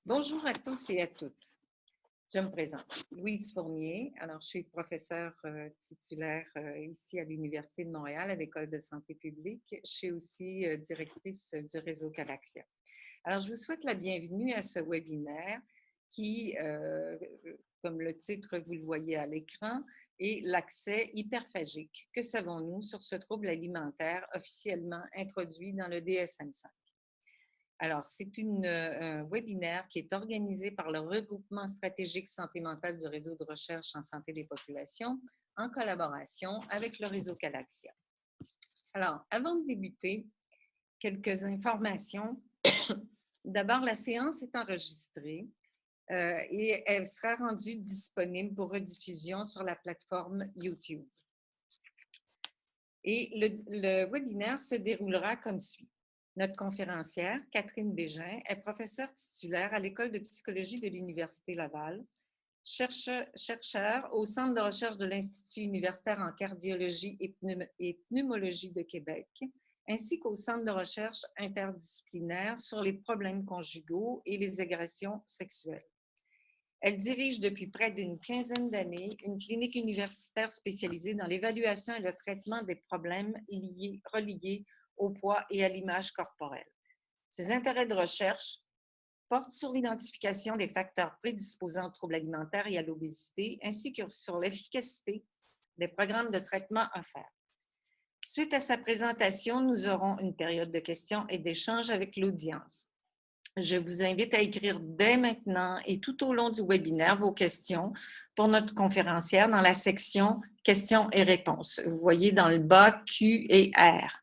Bonjour à tous et à toutes. Je me présente, Louise Fournier. Alors, je suis professeure titulaire ici à l'Université de Montréal à l'École de santé publique. Je suis aussi directrice du réseau Calaxia. Alors, je vous souhaite la bienvenue à ce webinaire qui, comme le titre, vous le voyez à l'écran, est l'accès hyperphagique. Que savons-nous sur ce trouble alimentaire officiellement introduit dans le DSM-5? Alors, c'est un webinaire qui est organisé par le regroupement stratégique santé mentale du réseau de recherche en santé des populations en collaboration avec le réseau Calaxia. Alors, avant de débuter, quelques informations. D'abord, la séance est enregistrée et elle sera rendue disponible pour rediffusion sur la plateforme YouTube. Et le webinaire se déroulera comme suit. Notre conférencière, Catherine Bégin, est professeure titulaire à l'École de psychologie de l'Université Laval, chercheur au Centre de recherche de l'Institut universitaire en cardiologie et pneumologie de Québec, ainsi qu'au Centre de recherche interdisciplinaire sur les problèmes conjugaux et les agressions sexuelles. Elle dirige depuis près d'une quinzaine d'années une clinique universitaire spécialisée dans l'évaluation et le traitement des problèmes reliés au poids et à l'image corporelle. Ses intérêts de recherche portent sur l'identification des facteurs prédisposants aux troubles alimentaires et à l'obésité, ainsi que sur l'efficacité des programmes de traitement offerts. Suite à sa présentation, nous aurons une période de questions et d'échanges avec l'audience. Je vous invite à écrire dès maintenant et tout au long du webinaire vos questions pour notre conférencière dans la section questions et réponses. Vous voyez dans le bas Q et R,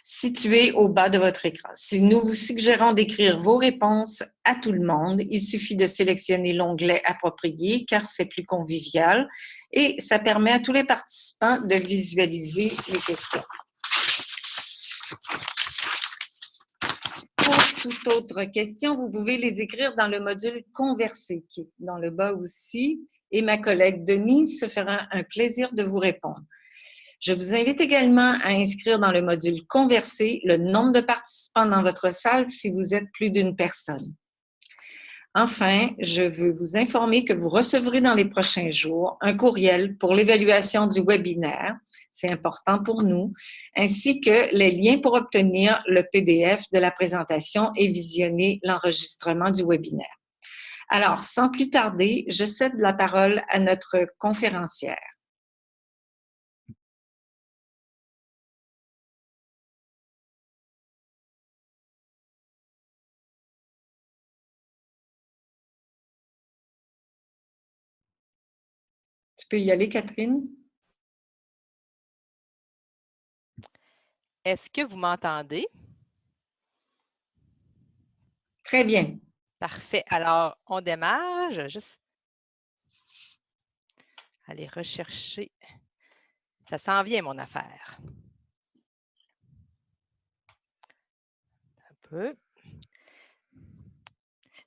situé au bas de votre écran. Si nous vous suggérons d'écrire vos réponses à tout le monde, il suffit de sélectionner l'onglet approprié car c'est plus convivial et ça permet à tous les participants de visualiser les questions. Pour toute autre question, vous pouvez les écrire dans le module Converser, qui est dans le bas aussi, et ma collègue Denise se fera un plaisir de vous répondre. Je vous invite également à inscrire dans le module Converser le nombre de participants dans votre salle si vous êtes plus d'une personne. Enfin, je veux vous informer que vous recevrez dans les prochains jours un courriel pour l'évaluation du webinaire, c'est important pour nous, ainsi que les liens pour obtenir le PDF de la présentation et visionner l'enregistrement du webinaire. Alors, sans plus tarder, je cède la parole à notre conférencière. Tu peux y aller, Catherine? Est-ce que vous m'entendez? Très bien. Parfait. Alors, on démarre. Je vais juste aller rechercher. Ça s'en vient, mon affaire. Un peu.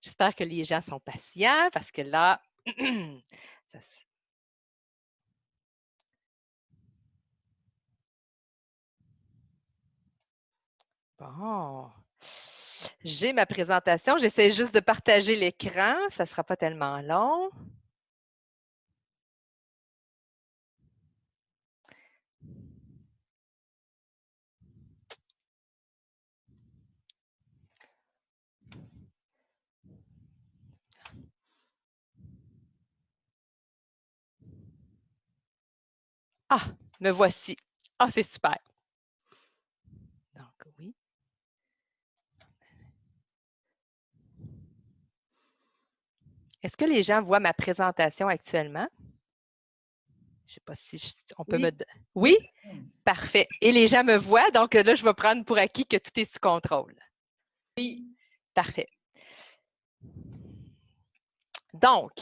J'espère que les gens sont patients parce que là, bon. J'ai ma présentation. J'essaie juste de partager l'écran. Ça ne sera pas tellement long. Ah, me voici. Ah, c'est super. Donc, oui. Est-ce que les gens voient ma présentation actuellement? Je ne sais pas si on peut me... Oui? Parfait. Et les gens me voient, donc là, je vais prendre pour acquis que tout est sous contrôle. Oui. Parfait. Donc,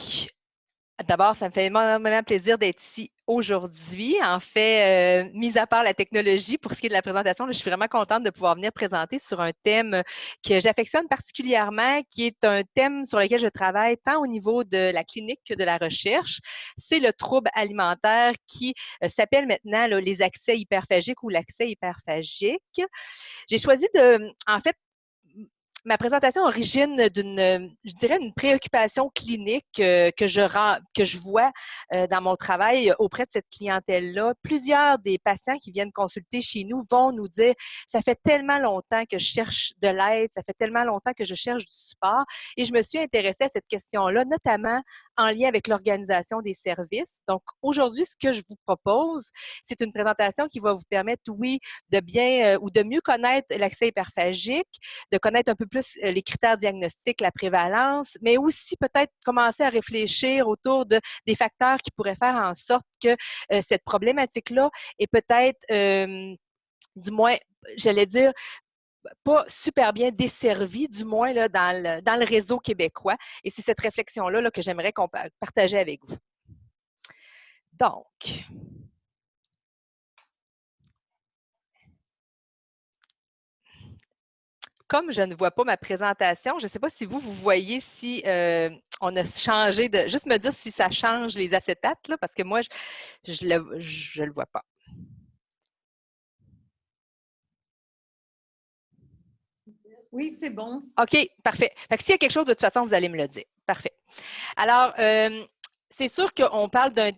d'abord, ça me fait énormément plaisir d'être ici aujourd'hui. En fait, mis à part la technologie, pour ce qui est de la présentation, je suis vraiment contente de pouvoir venir présenter sur un thème que j'affectionne particulièrement, qui est un thème sur lequel je travaille tant au niveau de la clinique que de la recherche. C'est le trouble alimentaire qui s'appelle maintenant là, les accès hyperphagiques ou l'accès hyperphagique. J'ai choisi de, en fait, ma présentation origine d'une, je dirais, une préoccupation clinique que je vois dans mon travail auprès de cette clientèle-là. Plusieurs des patients qui viennent consulter chez nous vont nous dire, ça fait tellement longtemps que je cherche de l'aide, ça fait tellement longtemps que je cherche du support. Et je me suis intéressée à cette question-là, notamment en lien avec l'organisation des services. Donc, aujourd'hui, ce que je vous propose, c'est une présentation qui va vous permettre, oui, de bien ou de mieux connaître l'accès hyperphagique, de connaître un peu plus les critères diagnostiques, la prévalence, mais aussi peut-être commencer à réfléchir autour des facteurs qui pourraient faire en sorte que cette problématique-là est peut-être, du moins, j'allais dire, pas super bien desservie, du moins là, dans le réseau québécois. Et c'est cette réflexion-là là, que j'aimerais partager avec vous. Donc, comme je ne vois pas ma présentation, je ne sais pas si vous voyez si on a changé de... Juste me dire si ça change les acétates, là, parce que moi, je le vois pas. Oui, c'est bon. OK, parfait. Fait que s'il y a quelque chose, de toute façon, vous allez me le dire. Parfait. Alors, c'est sûr qu'on parle d'un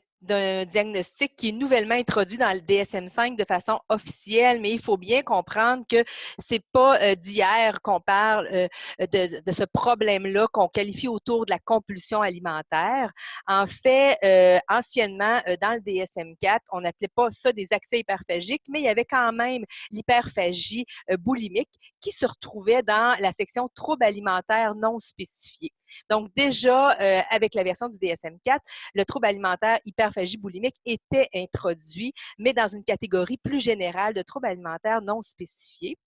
diagnostic qui est nouvellement introduit dans le DSM-5 de façon officielle, mais il faut bien comprendre que c'est pas d'hier qu'on parle de ce problème-là qu'on qualifie autour de la compulsion alimentaire. En fait, anciennement, dans le DSM-4, on n'appelait pas ça des accès hyperphagiques, mais il y avait quand même l'hyperphagie boulimique qui se retrouvait dans la section troubles alimentaires non spécifiés. Donc, déjà, avec la version du DSM-4, le trouble alimentaire hyperphagie boulimique était introduit, mais dans une catégorie plus générale de troubles alimentaires non spécifiés.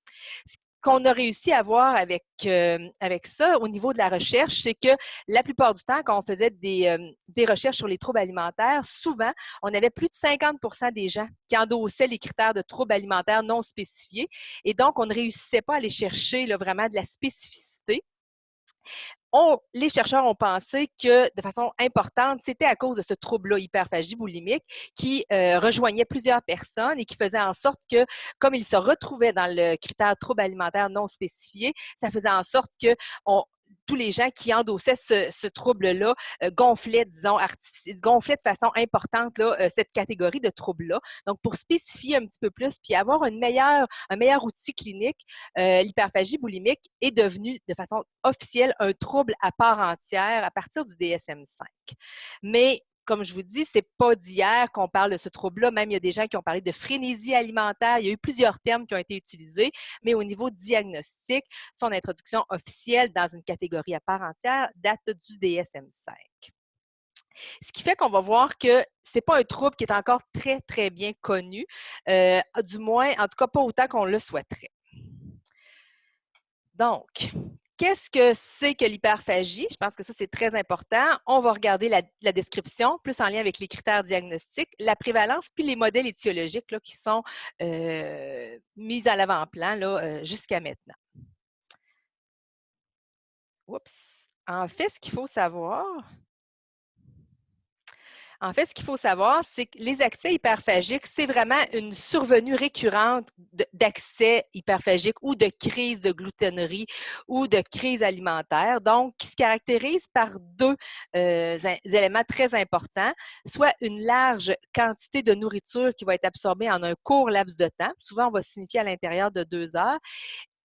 Ce qu'on a réussi à voir avec ça au niveau de la recherche, c'est que la plupart du temps, quand on faisait des recherches sur les troubles alimentaires, souvent, on avait plus de 50 des gens qui endossaient les critères de troubles alimentaires non spécifiés. Et donc, on ne réussissait pas à aller chercher là, vraiment de la spécificité. Les chercheurs ont pensé que, de façon importante, c'était à cause de ce trouble-là, hyperphagie boulimique, qui rejoignait plusieurs personnes et qui faisait en sorte que, comme ils se retrouvaient dans le critère trouble alimentaire non spécifié, ça faisait en sorte que tous les gens qui endossaient ce trouble-là gonflaient, disons, gonflaient de façon importante là, cette catégorie de troubles-là. Donc, pour spécifier un petit peu plus, puis avoir un meilleur outil clinique, l'hyperphagie boulimique est devenue de façon officielle un trouble à part entière à partir du DSM-5. Mais comme je vous dis, c'est pas d'hier qu'on parle de ce trouble-là. Même, il y a des gens qui ont parlé de frénésie alimentaire. Il y a eu plusieurs termes qui ont été utilisés, mais au niveau diagnostic, son introduction officielle dans une catégorie à part entière date du DSM-5. Ce qui fait qu'on va voir que ce n'est pas un trouble qui est encore très, très bien connu, du moins, en tout cas, pas autant qu'on le souhaiterait. Donc, qu'est-ce que c'est que l'hyperphagie? Je pense que ça, c'est très important. On va regarder la description, plus en lien avec les critères diagnostiques, la prévalence, puis les modèles étiologiques là, qui sont mis à l'avant-plan jusqu'à maintenant. Oups. En fait, ce qu'il faut savoir, c'est que les accès hyperphagiques, c'est vraiment une survenue récurrente d'accès hyperphagiques ou de crise de gloutonnerie ou de crise alimentaire, donc qui se caractérise par deux éléments très importants, soit une large quantité de nourriture qui va être absorbée en un court laps de temps, souvent on va signifier à l'intérieur de 2 heures,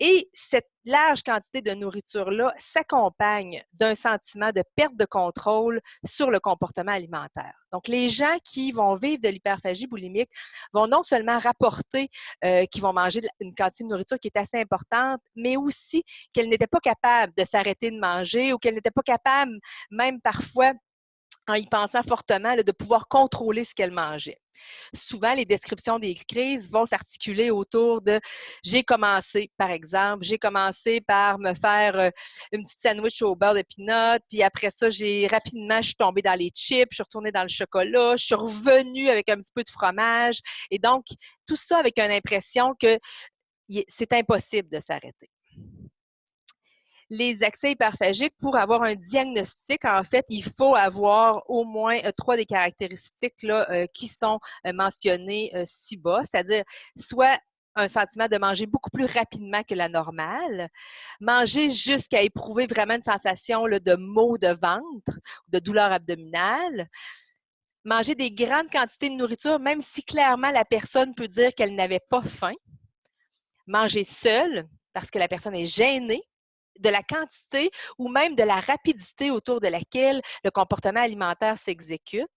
et cette large quantité de nourriture-là s'accompagne d'un sentiment de perte de contrôle sur le comportement alimentaire. Donc, les gens qui vont vivre de l'hyperphagie boulimique vont non seulement rapporter qu'ils vont manger une quantité de nourriture qui est assez importante, mais aussi qu'elles n'étaient pas capables de s'arrêter de manger ou qu'elles n'étaient pas capables, même parfois, en y pensant fortement, de pouvoir contrôler ce qu'elles mangeaient. Souvent, les descriptions des crises vont s'articuler autour de j'ai commencé, par exemple, j'ai commencé par me faire une petite sandwich au beurre de pinot, puis après ça, je suis tombée dans les chips, je suis retournée dans le chocolat, je suis revenue avec un petit peu de fromage. Et donc, tout ça avec une impression que c'est impossible de s'arrêter. Les accès hyperphagiques, pour avoir un diagnostic, en fait, il faut avoir au moins 3 des caractéristiques là, qui sont mentionnées ci-bas, c'est-à-dire soit un sentiment de manger beaucoup plus rapidement que la normale, manger jusqu'à éprouver vraiment une sensation là, de maux de ventre, de douleur abdominale, manger des grandes quantités de nourriture, même si clairement la personne peut dire qu'elle n'avait pas faim, manger seule parce que la personne est gênée, de la quantité ou même de la rapidité autour de laquelle le comportement alimentaire s'exécute.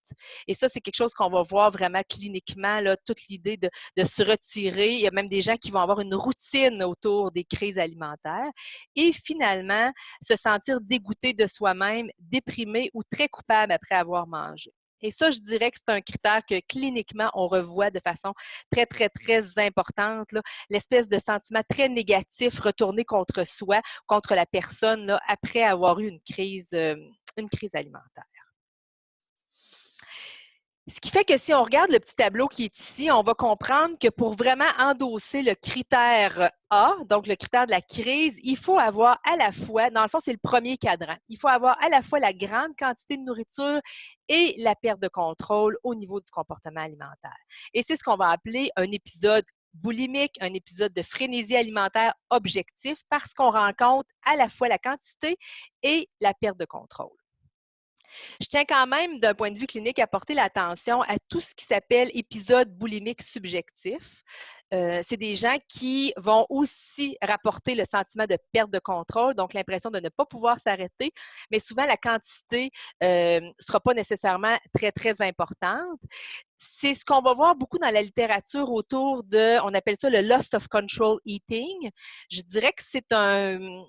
Et ça, c'est quelque chose qu'on va voir vraiment cliniquement, là, toute l'idée de se retirer. Il y a même des gens qui vont avoir une routine autour des crises alimentaires. Et finalement, se sentir dégoûté de soi-même, déprimé ou très coupable après avoir mangé. Et ça, je dirais que c'est un critère que cliniquement, on revoit de façon très, très, très importante, là, l'espèce de sentiment très négatif retourné contre soi, contre la personne, là, après avoir eu une crise alimentaire. Ce qui fait que si on regarde le petit tableau qui est ici, on va comprendre que pour vraiment endosser le critère A, donc le critère de la crise, il faut avoir à la fois, dans le fond, c'est le premier cadran, il faut avoir à la fois la grande quantité de nourriture et la perte de contrôle au niveau du comportement alimentaire. Et c'est ce qu'on va appeler un épisode boulimique, un épisode de frénésie alimentaire objectif parce qu'on rencontre à la fois la quantité et la perte de contrôle. Je tiens quand même, d'un point de vue clinique, à porter l'attention à tout ce qui s'appelle épisode boulimique subjectif. C'est des gens qui vont aussi rapporter le sentiment de perte de contrôle, donc l'impression de ne pas pouvoir s'arrêter, mais souvent la quantité ne sera pas nécessairement très, très importante. C'est ce qu'on va voir beaucoup dans la littérature autour de, on appelle ça le loss of control eating. Je dirais que c'est une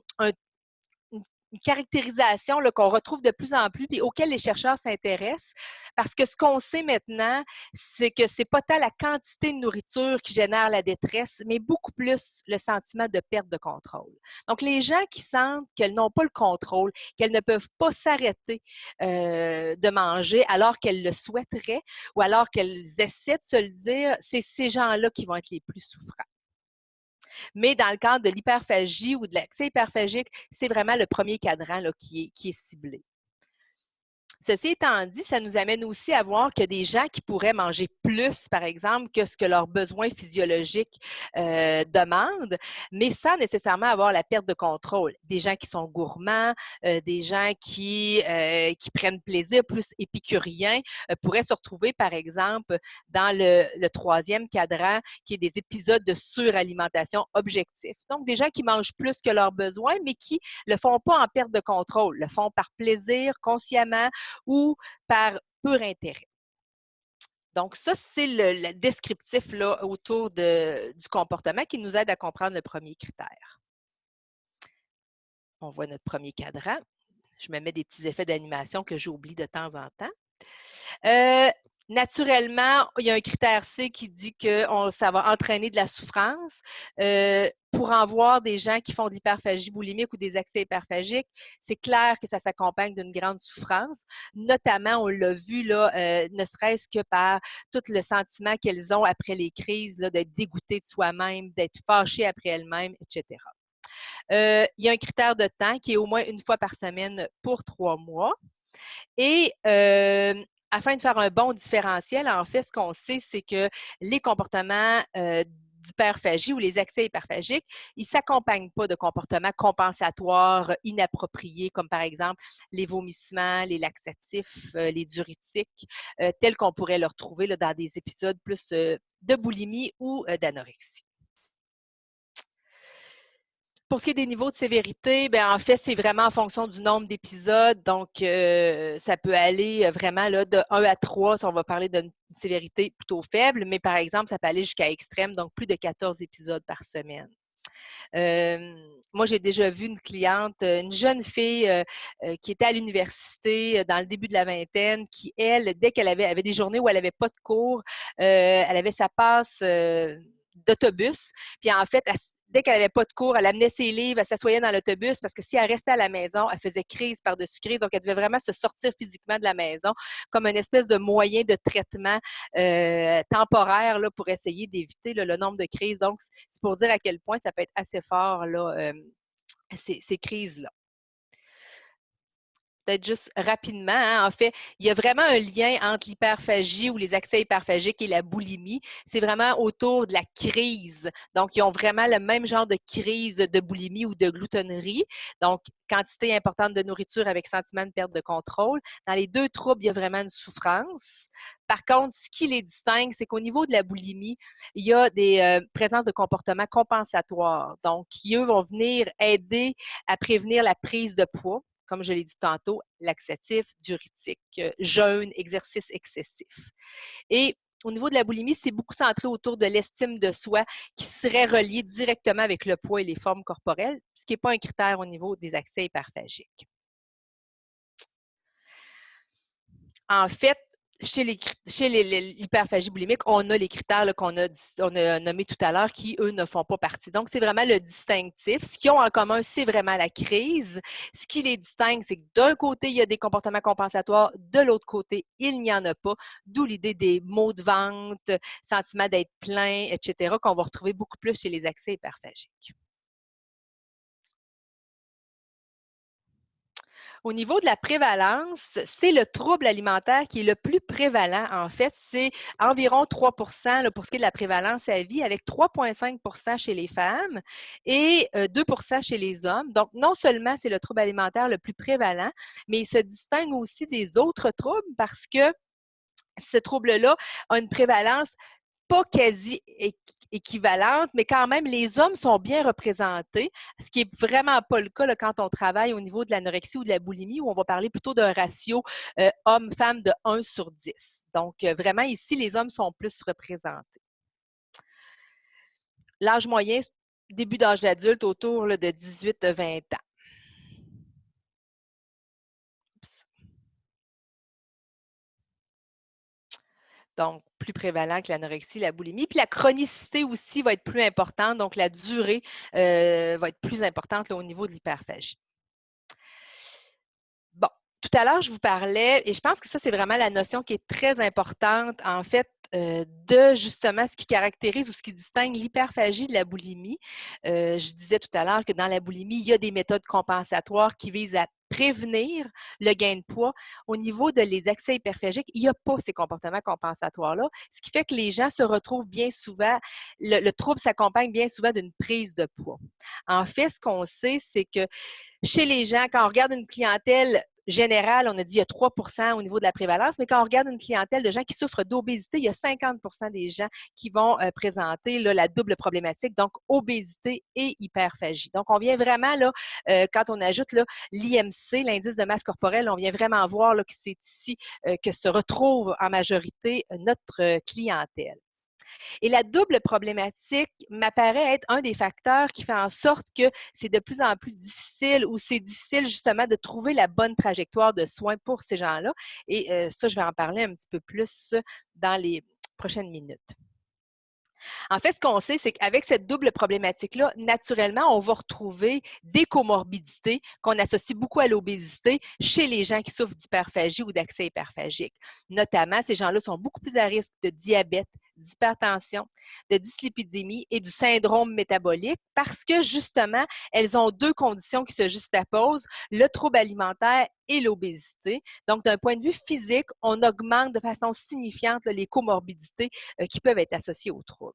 caractérisation qu'on retrouve de plus en plus et auquel les chercheurs s'intéressent parce que ce qu'on sait maintenant, c'est que c'est pas tant la quantité de nourriture qui génère la détresse, mais beaucoup plus le sentiment de perte de contrôle. Donc, les gens qui sentent qu'elles n'ont pas le contrôle, qu'elles ne peuvent pas s'arrêter de manger alors qu'elles le souhaiteraient ou alors qu'elles essaient de se le dire, c'est ces gens-là qui vont être les plus souffrants. Mais dans le cadre de l'hyperphagie ou de l'accès hyperphagique, c'est vraiment le premier cadran là, qui est ciblé. Ceci étant dit, ça nous amène aussi à voir qu'il y a des gens qui pourraient manger plus, par exemple, que ce que leurs besoins physiologiques demandent, mais sans nécessairement avoir la perte de contrôle. Des gens qui sont gourmands, des gens qui prennent plaisir, plus épicuriens, pourraient se retrouver, par exemple, dans le troisième cadran, qui est des épisodes de suralimentation objectif. Donc, des gens qui mangent plus que leurs besoins, mais qui ne le font pas en perte de contrôle, le font par plaisir, consciemment, ou par pur intérêt. Donc, ça, c'est le descriptif là, autour du comportement qui nous aide à comprendre le premier critère. On voit notre premier cadran. Je me mets des petits effets d'animation que j'oublie de temps en temps. Naturellement, il y a un critère C qui dit que ça va entraîner de la souffrance. Pour en voir des gens qui font de l'hyperphagie boulimique ou des accès hyperphagiques, c'est clair que ça s'accompagne d'une grande souffrance. Notamment, on l'a vu, là, ne serait-ce que par tout le sentiment qu'elles ont après les crises, d'être dégoûtées de soi-même, d'être fâchées après elles-mêmes, etc. Il y a un critère de temps qui est au moins une fois par semaine pour 3 mois. Et afin de faire un bon différentiel, en fait, ce qu'on sait, c'est que les comportements d'hyperphagie ou les accès hyperphagiques, ils ne s'accompagnent pas de comportements compensatoires inappropriés, comme par exemple les vomissements, les laxatifs, les diurétiques, tels qu'on pourrait le retrouver là, dans des épisodes plus de boulimie ou d'anorexie. Pour ce qui est des niveaux de sévérité, bien, en fait, c'est vraiment en fonction du nombre d'épisodes. Donc, ça peut aller vraiment là, de 1 à 3 si on va parler d'une sévérité plutôt faible, mais par exemple, ça peut aller jusqu'à extrême, donc plus de 14 épisodes par semaine. Moi, j'ai déjà vu une cliente, une jeune fille qui était à l'université dans le début de la vingtaine, qui, elle, dès qu'elle avait des journées où elle n'avait pas de cours, elle avait sa passe d'autobus. Puis en fait, dès qu'elle n'avait pas de cours, elle amenait ses livres, elle s'assoyait dans l'autobus parce que si elle restait à la maison, elle faisait crise par-dessus crise. Donc, elle devait vraiment se sortir physiquement de la maison comme une espèce de moyen de traitement temporaire là, pour essayer d'éviter le nombre de crises. Donc, c'est pour dire à quel point ça peut être assez fort, là, ces crises-là. peut-être juste rapidement, hein. En fait, il y a vraiment un lien entre l'hyperphagie ou les accès hyperphagiques et la boulimie. C'est vraiment autour de la crise. Donc, ils ont vraiment le même genre de crise de boulimie ou de gloutonnerie. Donc, quantité importante de nourriture avec sentiment de perte de contrôle. Dans les deux troubles, il y a vraiment une souffrance. Par contre, ce qui les distingue, c'est qu'au niveau de la boulimie, il y a des présences de comportements compensatoires. Donc, qui, eux, vont venir aider à prévenir la prise de poids, comme je l'ai dit tantôt, laxatif, diurétique, jeûne, exercice excessif. Et au niveau de la boulimie, c'est beaucoup centré autour de l'estime de soi qui serait reliée directement avec le poids et les formes corporelles, ce qui n'est pas un critère au niveau des accès hyperphagiques. En fait, chez l'hyperphagie boulimique, on a les critères qu'on a nommés tout à l'heure qui, eux, ne font pas partie. Donc, c'est vraiment le distinctif. Ce qu'ils ont en commun, c'est vraiment la crise. Ce qui les distingue, c'est que d'un côté, il y a des comportements compensatoires, de l'autre côté, il n'y en a pas. D'où l'idée des maux de ventre, sentiment d'être plein, etc., qu'on va retrouver beaucoup plus chez les accès hyperphagiques. Au niveau de la prévalence, c'est le trouble alimentaire qui est le plus prévalent. En fait, c'est environ 3 pour ce qui est de la prévalence à vie, avec 3,5 chez les femmes et 2 chez les hommes. Donc, non seulement c'est le trouble alimentaire le plus prévalent, mais il se distingue aussi des autres troubles parce que ce trouble-là a une prévalence pas quasi équivalente, mais quand même, les hommes sont bien représentés, ce qui est vraiment pas le cas là, quand on travaille au niveau de l'anorexie ou de la boulimie, où on va parler plutôt d'un ratio homme-femme de 1/10. Donc, vraiment, ici, les hommes sont plus représentés. L'âge moyen, début d'âge d'adulte, autour là, de 18-20 ans. Oups. Donc, plus prévalent que l'anorexie, la boulimie. Puis la chronicité aussi va être plus importante, donc la durée va être plus importante là, au niveau de l'hyperphagie. Bon, tout à l'heure, je vous parlais, et je pense que ça, c'est vraiment la notion qui est très importante, en fait, de justement ce qui caractérise ou ce qui distingue l'hyperphagie de la boulimie. Je disais tout à l'heure que dans la boulimie, il y a des méthodes compensatoires qui visent à prévenir le gain de poids. Au niveau de les accès hyperphagiques, il n'y a pas ces comportements compensatoires-là, ce qui fait que les gens se retrouvent bien souvent, le trouble s'accompagne bien souvent d'une prise de poids. En fait, ce qu'on sait, c'est que chez les gens, quand on regarde une clientèle générale, on a dit qu'il y a 3 au niveau de la prévalence, mais quand on regarde une clientèle de gens qui souffrent d'obésité, il y a 50 des gens qui vont présenter là, la double problématique, donc obésité et hyperphagie. Donc, on vient vraiment, là, quand on ajoute l'IMC, l'indice de masse corporelle, on vient vraiment voir là, que c'est ici que se retrouve en majorité notre clientèle. Et la double problématique m'apparaît être un des facteurs qui fait en sorte que c'est de plus en plus difficile ou c'est difficile justement de trouver la bonne trajectoire de soins pour ces gens-là. Et ça, je vais en parler un petit peu plus dans les prochaines minutes. En fait, ce qu'on sait, c'est qu'avec cette double problématique-là, naturellement, on va retrouver des comorbidités qu'on associe beaucoup à l'obésité chez les gens qui souffrent d'hyperphagie ou d'accès hyperphagique. Notamment, ces gens-là sont beaucoup plus à risque de diabète, d'hypertension, de dyslipidémie et du syndrome métabolique parce que, justement, elles ont deux conditions qui se juxtaposent, le trouble alimentaire et l'obésité. Donc, d'un point de vue physique, on augmente de façon signifiante les comorbidités qui peuvent être associées au trouble.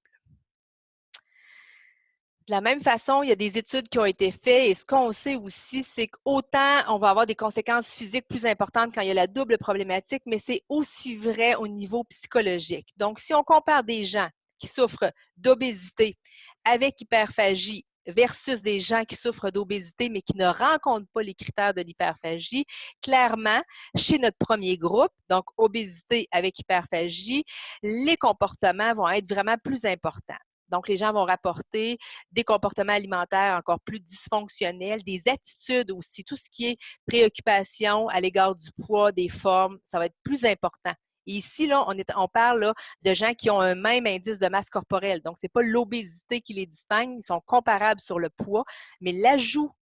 De la même façon, il y a des études qui ont été faites et ce qu'on sait aussi, c'est qu'autant on va avoir des conséquences physiques plus importantes quand il y a la double problématique, mais c'est aussi vrai au niveau psychologique. Donc, si on compare des gens qui souffrent d'obésité avec hyperphagie versus des gens qui souffrent d'obésité mais qui ne rencontrent pas les critères de l'hyperphagie, clairement, chez notre premier groupe, donc obésité avec hyperphagie, les comportements vont être vraiment plus importants. Donc, les gens vont rapporter des comportements alimentaires encore plus dysfonctionnels, des attitudes aussi, tout ce qui est préoccupation à l'égard du poids, des formes, ça va être plus important. Et ici, là, on parle là, de gens qui ont un même indice de masse corporelle. Donc, ce n'est pas l'obésité qui les distingue, ils sont comparables sur le poids, mais l'ajout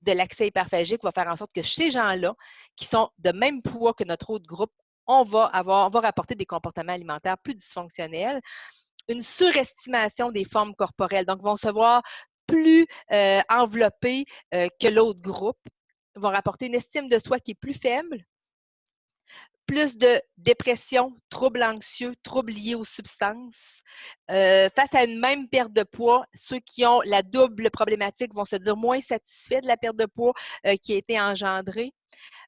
de l'accès hyperphagique va faire en sorte que ces gens-là, qui sont de même poids que notre autre groupe, on va rapporter des comportements alimentaires plus dysfonctionnels. Une surestimation des formes corporelles. Donc, vont se voir plus enveloppés que l'autre groupe. vont rapporter une estime de soi qui est plus faible, plus de dépression, troubles anxieux, troubles liés aux substances. Face à une même perte de poids, ceux qui ont la double problématique vont se dire moins satisfaits de la perte de poids qui a été engendrée,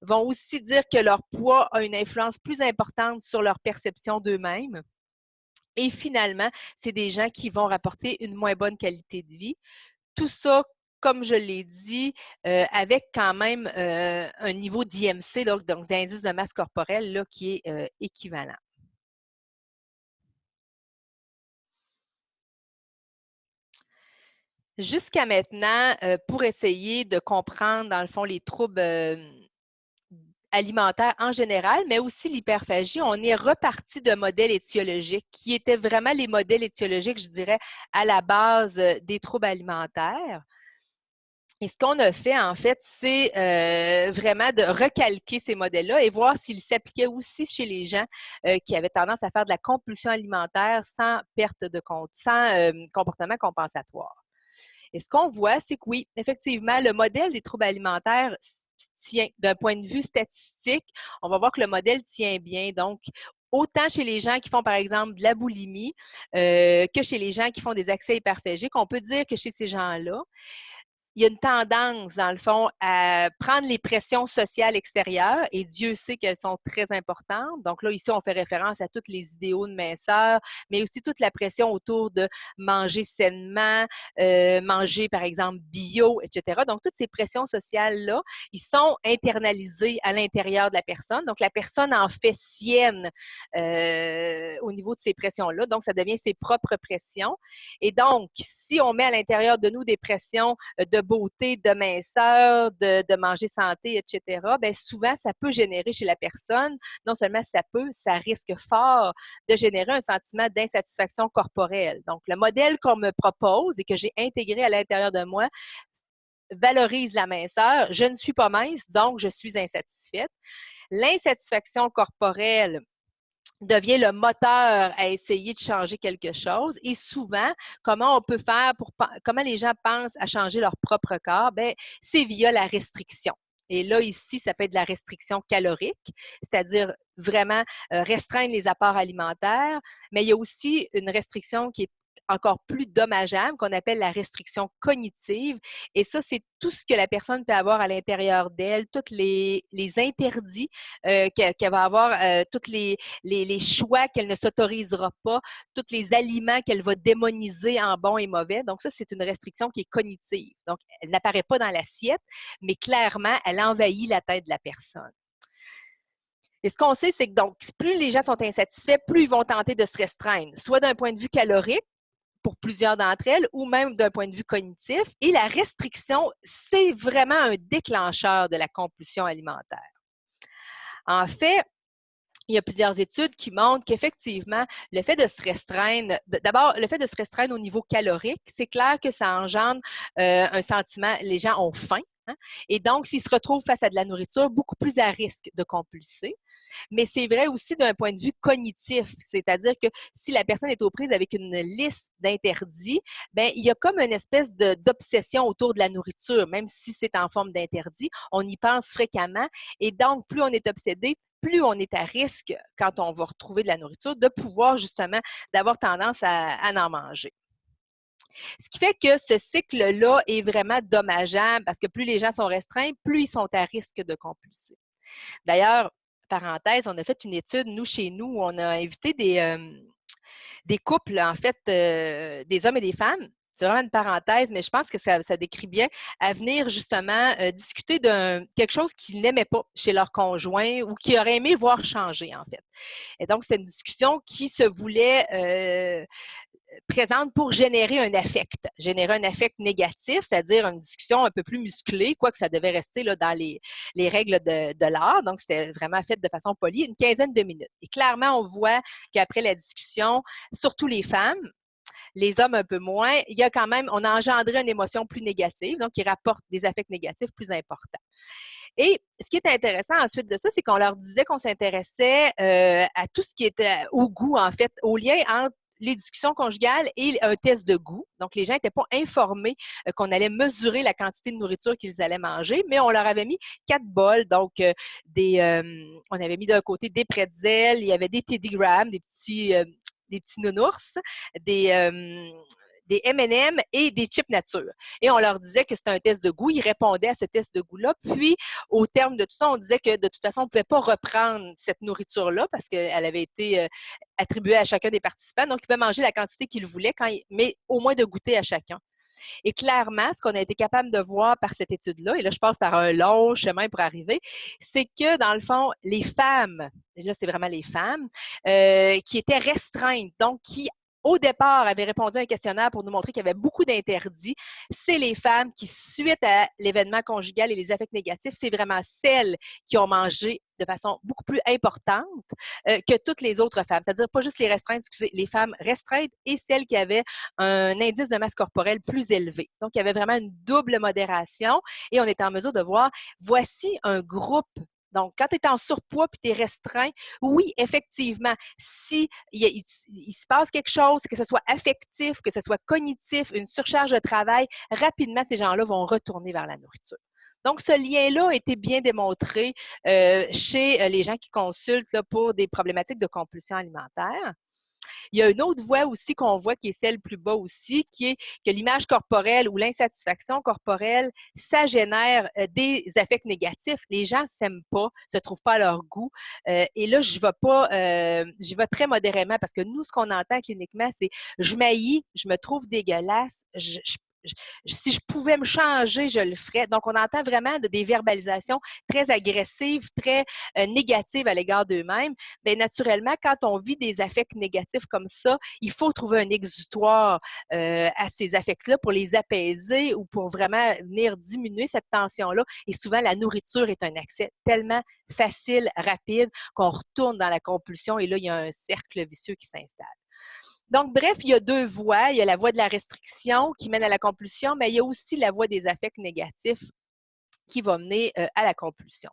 vont aussi dire que leur poids a une influence plus importante sur leur perception d'eux-mêmes. Et finalement, c'est des gens qui vont rapporter une moins bonne qualité de vie. Tout ça, comme je l'ai dit, avec quand même un niveau d'IMC, donc d'indice de masse corporelle, là, qui est équivalent. Jusqu'à maintenant, pour essayer de comprendre, dans le fond, les troubles alimentaires en général, mais aussi l'hyperphagie, on est reparti de modèles étiologiques qui étaient vraiment les modèles étiologiques, je dirais, à la base des troubles alimentaires. Et ce qu'on a fait, en fait, c'est vraiment de recalquer ces modèles-là et voir s'ils s'appliquaient aussi chez les gens qui avaient tendance à faire de la compulsion alimentaire sans perte de compte, sans comportement compensatoire. Et ce qu'on voit, c'est que oui, effectivement, le modèle des troubles alimentaires tient d'un point de vue statistique. On va voir que le modèle tient bien. Donc, autant chez les gens qui font, par exemple, de la boulimie que chez les gens qui font des accès hyperphagiques, on peut dire que chez ces gens-là, il y a une tendance, dans le fond, à prendre les pressions sociales extérieures, et Dieu sait qu'elles sont très importantes. Donc là, ici, on fait référence à tous les idéaux de minceur, mais aussi toute la pression autour de manger sainement, manger, par exemple, bio, etc. Donc, toutes ces pressions sociales-là, ils sont internalisées à l'intérieur de la personne. Donc, la personne en fait sienne au niveau de ces pressions-là. Donc, ça devient ses propres pressions. Et donc, si on met à l'intérieur de nous des pressions de beauté, de minceur, de manger santé, etc., bien souvent, ça peut générer chez la personne, non seulement ça peut, ça risque fort de générer un sentiment d'insatisfaction corporelle. Donc, le modèle qu'on me propose et que j'ai intégré à l'intérieur de moi valorise la minceur. Je ne suis pas mince, donc je suis insatisfaite. L'insatisfaction corporelle devient le moteur à essayer de changer quelque chose. Et souvent, comment on peut faire comment les gens pensent à changer leur propre corps? Bien, c'est via la restriction. Et là, ici, ça peut être de la restriction calorique, c'est-à-dire vraiment restreindre les apports alimentaires, mais il y a aussi une restriction qui est encore plus dommageable, qu'on appelle la restriction cognitive. Et ça, c'est tout ce que la personne peut avoir à l'intérieur d'elle, tous les interdits qu'elle va avoir, tous les choix qu'elle ne s'autorisera pas, tous les aliments qu'elle va démoniser en bon et mauvais. Donc ça, c'est une restriction qui est cognitive. Donc, elle n'apparaît pas dans l'assiette, mais clairement, elle envahit la tête de la personne. Et ce qu'on sait, c'est que donc, plus les gens sont insatisfaits, plus ils vont tenter de se restreindre, soit d'un point de vue calorique, pour plusieurs d'entre elles, ou même d'un point de vue cognitif. Et la restriction, c'est vraiment un déclencheur de la compulsion alimentaire. En fait, il y a plusieurs études qui montrent qu'effectivement, le fait de se restreindre, d'abord, le fait de se restreindre au niveau calorique, c'est clair que ça engendre un sentiment, les gens ont faim, hein? Et donc, s'ils se retrouvent face à de la nourriture, beaucoup plus à risque de compulser. Mais c'est vrai aussi d'un point de vue cognitif, c'est-à-dire que si la personne est aux prises avec une liste d'interdits, ben il y a comme une espèce d'obsession autour de la nourriture, même si c'est en forme d'interdit, on y pense fréquemment et donc plus on est obsédé, plus on est à risque quand on va retrouver de la nourriture de pouvoir justement d'avoir tendance à en manger. Ce qui fait que ce cycle-là est vraiment dommageable parce que plus les gens sont restreints, plus ils sont à risque de compulser. D'ailleurs, parenthèse, on a fait une étude, nous, chez nous, où on a invité des couples, en fait, des hommes et des femmes. C'est vraiment une parenthèse, mais je pense que ça décrit bien à venir justement discuter de quelque chose qu'ils n'aimaient pas chez leur conjoint ou qu'ils auraient aimé voir changer, en fait. Et donc, c'est une discussion qui se voulait présente pour générer un affect négatif, c'est-à-dire une discussion un peu plus musclée, quoique ça devait rester là, dans les règles de l'art. Donc, c'était vraiment fait de façon polie, une quinzaine de minutes. Et clairement, on voit qu'après la discussion, surtout les femmes, les hommes un peu moins, il y a quand même, on a engendré une émotion plus négative, donc qui rapporte des affects négatifs plus importants. Et ce qui est intéressant ensuite de ça, c'est qu'on leur disait qu'on s'intéressait à tout ce qui était au goût, en fait, au lien entre les discussions conjugales et un test de goût. Donc, les gens n'étaient pas informés qu'on allait mesurer la quantité de nourriture qu'ils allaient manger, mais on leur avait mis 4 bols. Donc, on avait mis d'un côté des pretzels, il y avait des Teddy Graham, des petits nounours, des M&M et des chips nature. Et on leur disait que c'était un test de goût. Ils répondaient à ce test de goût-là. Puis, au terme de tout ça, on disait que de toute façon, on ne pouvait pas reprendre cette nourriture-là parce qu'elle avait été attribuée à chacun des participants. Donc, ils pouvaient manger la quantité qu'ils voulaient, mais au moins de goûter à chacun. Et clairement, ce qu'on a été capable de voir par cette étude-là, et là, je passe par un long chemin pour arriver, c'est que, dans le fond, les femmes, et là, c'est vraiment les femmes, qui étaient restreintes, donc qui au départ, avaient répondu à un questionnaire pour nous montrer qu'il y avait beaucoup d'interdits. C'est les femmes qui, suite à l'événement conjugal et les affects négatifs, c'est vraiment celles qui ont mangé de façon beaucoup plus importante que toutes les autres femmes. C'est-à-dire pas juste les restreintes, excusez, les femmes restreintes et celles qui avaient un indice de masse corporelle plus élevé. Donc, il y avait vraiment une double modération et on était en mesure de voir, voici un groupe. Donc, quand tu es en surpoids et tu es restreint, oui, effectivement, si il se passe quelque chose, que ce soit affectif, que ce soit cognitif, une surcharge de travail, rapidement, ces gens-là vont retourner vers la nourriture. Donc, ce lien-là a été bien démontré chez les gens qui consultent là, pour des problématiques de compulsion alimentaire. Il y a une autre voie aussi qu'on voit qui est celle plus bas aussi, qui est que l'image corporelle ou l'insatisfaction corporelle, ça génère des affects négatifs. Les gens ne s'aiment pas, ne se trouvent pas à leur goût. Et là, j'y vais très modérément parce que nous, ce qu'on entend cliniquement, c'est je m'haïs, je me trouve dégueulasse, si je pouvais me changer, je le ferais. Donc, on entend vraiment des verbalisations très agressives, très négatives à l'égard d'eux-mêmes. Bien, naturellement, quand on vit des affects négatifs comme ça, il faut trouver un exutoire à ces affects-là pour les apaiser ou pour vraiment venir diminuer cette tension-là. Et souvent, la nourriture est un accès tellement facile, rapide, qu'on retourne dans la compulsion et là, il y a un cercle vicieux qui s'installe. Donc, bref, il y a 2 voies. Il y a la voie de la restriction qui mène à la compulsion, mais il y a aussi la voie des affects négatifs qui va mener à la compulsion.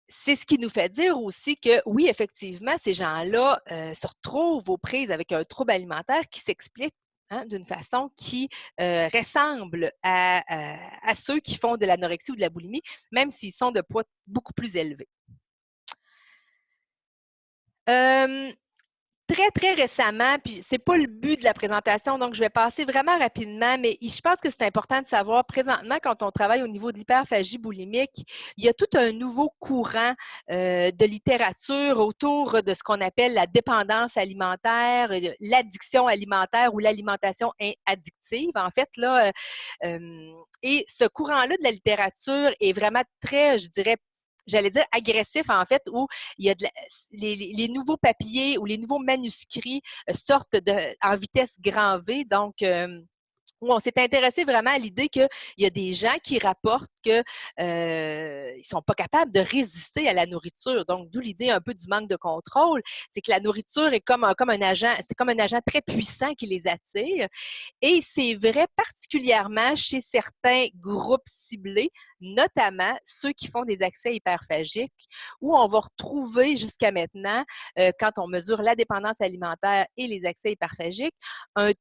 C'est ce qui nous fait dire aussi que, oui, effectivement, ces gens-là se retrouvent aux prises avec un trouble alimentaire qui s'explique d'une façon qui ressemble à ceux qui font de l'anorexie ou de la boulimie, même s'ils sont de poids beaucoup plus élevés. Très, très récemment, puis c'est pas le but de la présentation, donc je vais passer vraiment rapidement, mais je pense que c'est important de savoir, présentement, quand on travaille au niveau de l'hyperphagie boulimique, il y a tout un nouveau courant de littérature autour de ce qu'on appelle la dépendance alimentaire, l'addiction alimentaire ou l'alimentation addictive, en fait, là. Et ce courant-là de la littérature est vraiment très, je dirais, j'allais dire agressif, en fait, où il y a les nouveaux papiers ou les nouveaux manuscrits sortent en vitesse grand V. Donc, où on s'est intéressé vraiment à l'idée qu'il y a des gens qui rapportent qu'ils ne sont pas capables de résister à la nourriture. Donc, d'où l'idée un peu du manque de contrôle, c'est que la nourriture est comme un agent, c'est comme un agent très puissant qui les attire. Et c'est vrai particulièrement chez certains groupes ciblés, notamment ceux qui font des accès hyperphagiques, où on va retrouver jusqu'à maintenant, quand on mesure la dépendance alimentaire et les accès hyperphagiques, un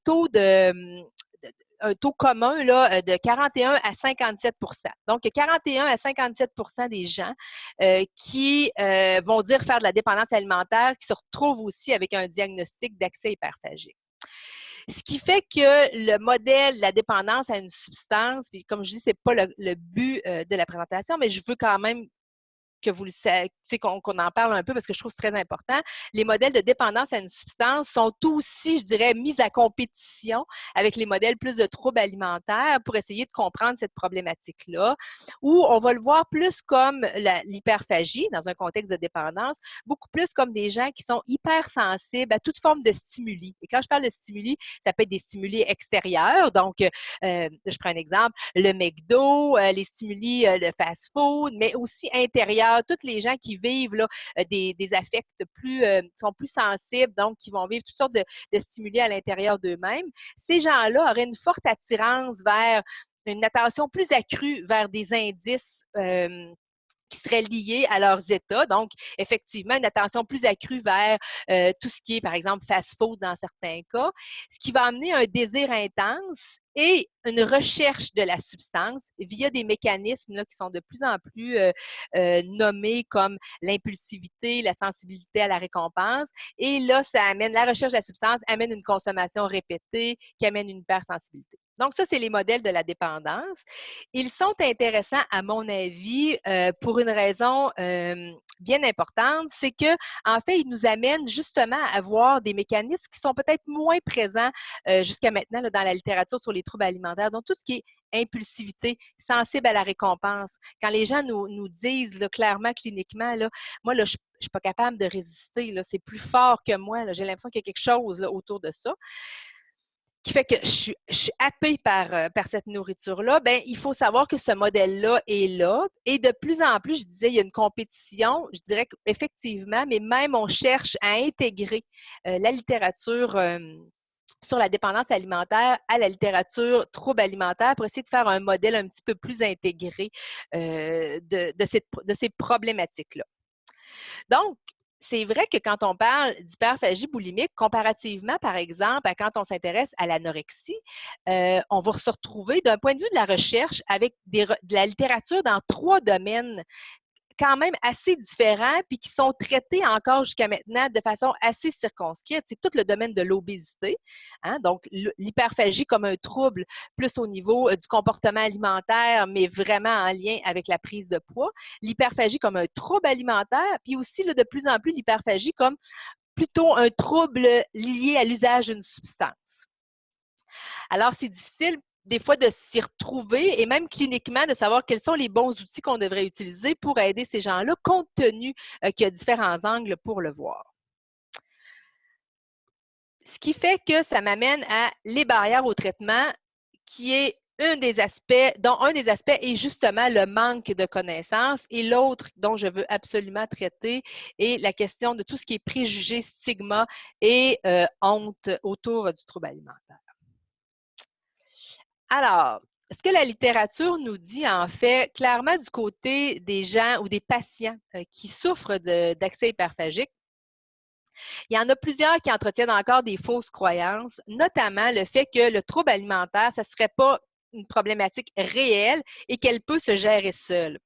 taux commun là, de 41 à 57 %. Donc, 41 à 57 % des gens qui vont dire faire de la dépendance alimentaire, qui se retrouvent aussi avec un diagnostic d'accès hyperphagique. Ce qui fait que le modèle de la dépendance à une substance, puis comme je dis, c'est pas le but de la présentation, mais je veux quand même que vous le savez, qu'on en parle un peu parce que je trouve que c'est très important. Les modèles de dépendance à une substance sont aussi, je dirais, mis à compétition avec les modèles plus de troubles alimentaires pour essayer de comprendre cette problématique-là, où on va le voir plus comme l'hyperphagie dans un contexte de dépendance, beaucoup plus comme des gens qui sont hypersensibles à toute forme de stimuli. Et quand je parle de stimuli, ça peut être des stimuli extérieurs. Donc, je prends un exemple, le McDo, les stimuli, le fast-food, mais aussi intérieurs, tous les gens qui vivent là, des affects qui sont plus sensibles, donc qui vont vivre toutes sortes de stimuli à l'intérieur d'eux-mêmes. Ces gens-là auraient une forte attirance vers une attention plus accrue vers des indices qui seraient liées à leurs états. Donc, effectivement, une attention plus accrue vers tout ce qui est, par exemple, fast-food dans certains cas, ce qui va amener un désir intense et une recherche de la substance via des mécanismes là, qui sont de plus en plus nommés comme l'impulsivité, la sensibilité à la récompense. Et là, ça amène, la recherche de la substance amène une consommation répétée qui amène une hypersensibilité. Donc, ça, c'est les modèles de la dépendance. Ils sont intéressants, à mon avis, pour une raison bien importante, c'est que, en fait, ils nous amènent justement à voir des mécanismes qui sont peut-être moins présents jusqu'à maintenant là, dans la littérature sur les troubles alimentaires. Donc, tout ce qui est impulsivité, sensible à la récompense. Quand les gens nous disent là, clairement, cliniquement, là, moi, là, je ne suis pas capable de résister, là, c'est plus fort que moi, là, j'ai l'impression qu'il y a quelque chose là, autour de ça qui fait que je suis happée par cette nourriture-là, ben il faut savoir que ce modèle-là est là. Et de plus en plus, je disais, il y a une compétition, je dirais qu'effectivement, mais même on cherche à intégrer la littérature sur la dépendance alimentaire à la littérature troubles alimentaires pour essayer de faire un modèle un petit peu plus intégré de ces problématiques-là. Donc, c'est vrai que quand on parle d'hyperphagie boulimique, comparativement, par exemple, à quand on s'intéresse à l'anorexie, on va se retrouver d'un point de vue de la recherche avec de la littérature dans 3 domaines quand même assez différents puis qui sont traités encore jusqu'à maintenant de façon assez circonscrite. C'est tout le domaine de l'obésité, hein? Donc l'hyperphagie comme un trouble plus au niveau du comportement alimentaire, mais vraiment en lien avec la prise de poids. L'hyperphagie comme un trouble alimentaire, puis aussi là, de plus en plus l'hyperphagie comme plutôt un trouble lié à l'usage d'une substance. Alors, c'est difficile des fois de s'y retrouver et même cliniquement de savoir quels sont les bons outils qu'on devrait utiliser pour aider ces gens-là, compte tenu qu'il y a différents angles pour le voir. Ce qui fait que ça m'amène à les barrières au traitement, qui est un des aspects, dont un des aspects est justement le manque de connaissances et l'autre dont je veux absolument traiter est la question de tout ce qui est préjugés, stigma et honte autour du trouble alimentaire. Alors, ce que la littérature nous dit, en fait, clairement du côté des gens ou des patients qui souffrent d'accès hyperphagique, il y en a plusieurs qui entretiennent encore des fausses croyances, notamment le fait que le trouble alimentaire, ça ne serait pas une problématique réelle et qu'elle peut se gérer seule.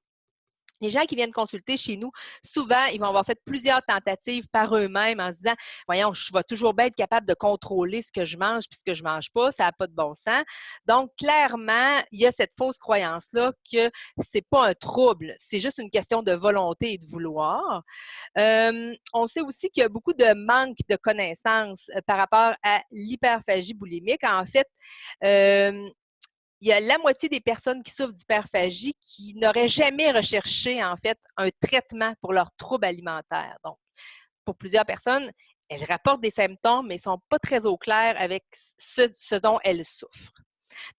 Les gens qui viennent consulter chez nous, souvent, ils vont avoir fait plusieurs tentatives par eux-mêmes en se disant « Voyons, je vais toujours bien être capable de contrôler ce que je mange puis ce que je ne mange pas, ça n'a pas de bon sens. » Donc, clairement, il y a cette fausse croyance-là que ce n'est pas un trouble, c'est juste une question de volonté et de vouloir. On sait aussi qu'il y a beaucoup de manque de connaissances par rapport à l'hyperphagie boulimique. En fait, il y a la moitié des personnes qui souffrent d'hyperphagie qui n'auraient jamais recherché, en fait, un traitement pour leur trouble alimentaire. Donc, pour plusieurs personnes, elles rapportent des symptômes, mais ne sont pas très au clair avec ce dont elles souffrent.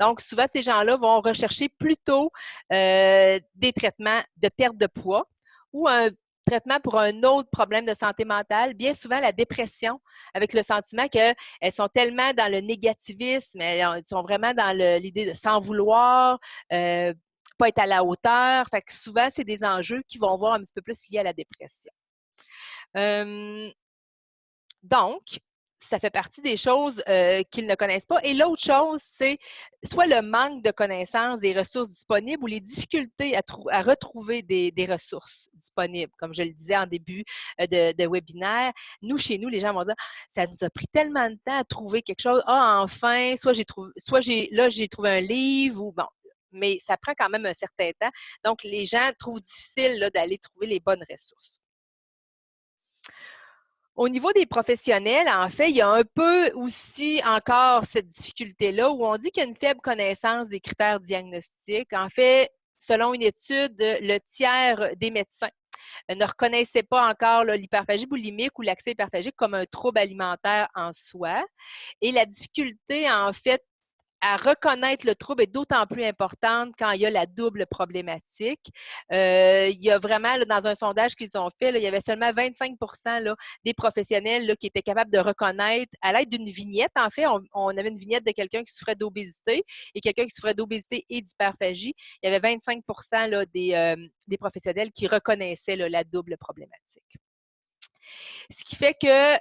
Donc, souvent, ces gens-là vont rechercher plutôt des traitements de perte de poids ou un traitement pour un autre problème de santé mentale, bien souvent la dépression, avec le sentiment qu'elles sont tellement dans le négativisme, elles sont vraiment dans l'idée de s'en vouloir, pas être à la hauteur. Fait que souvent, c'est des enjeux qui vont voir un petit peu plus liés à la dépression. Donc, ça fait partie des choses qu'ils ne connaissent pas. Et l'autre chose, c'est soit le manque de connaissances des ressources disponibles ou les difficultés à retrouver des ressources disponibles. Comme je le disais en début de webinaire, chez nous, les gens vont dire « Ça nous a pris tellement de temps à trouver quelque chose. Ah, enfin, j'ai trouvé un livre ou bon. » Mais ça prend quand même un certain temps. Donc, les gens trouvent difficile d'aller trouver les bonnes ressources. Au niveau des professionnels, en fait, il y a un peu aussi encore cette difficulté-là où on dit qu'il y a une faible connaissance des critères diagnostiques. En fait, selon une étude, le tiers des médecins ne reconnaissaient pas encore l'hyperphagie boulimique ou l'accès hyperphagique comme un trouble alimentaire en soi. Et la difficulté, en fait, à reconnaître le trouble est d'autant plus importante quand il y a la double problématique. Il y a vraiment, là, dans un sondage qu'ils ont fait, là, il y avait seulement 25% là, des professionnels là, qui étaient capables de reconnaître, à l'aide d'une vignette, en fait, on avait une vignette de quelqu'un qui souffrait d'obésité et quelqu'un qui souffrait d'obésité et d'hyperphagie. Il y avait 25% là, des professionnels qui reconnaissaient là, la double problématique. Ce qui fait que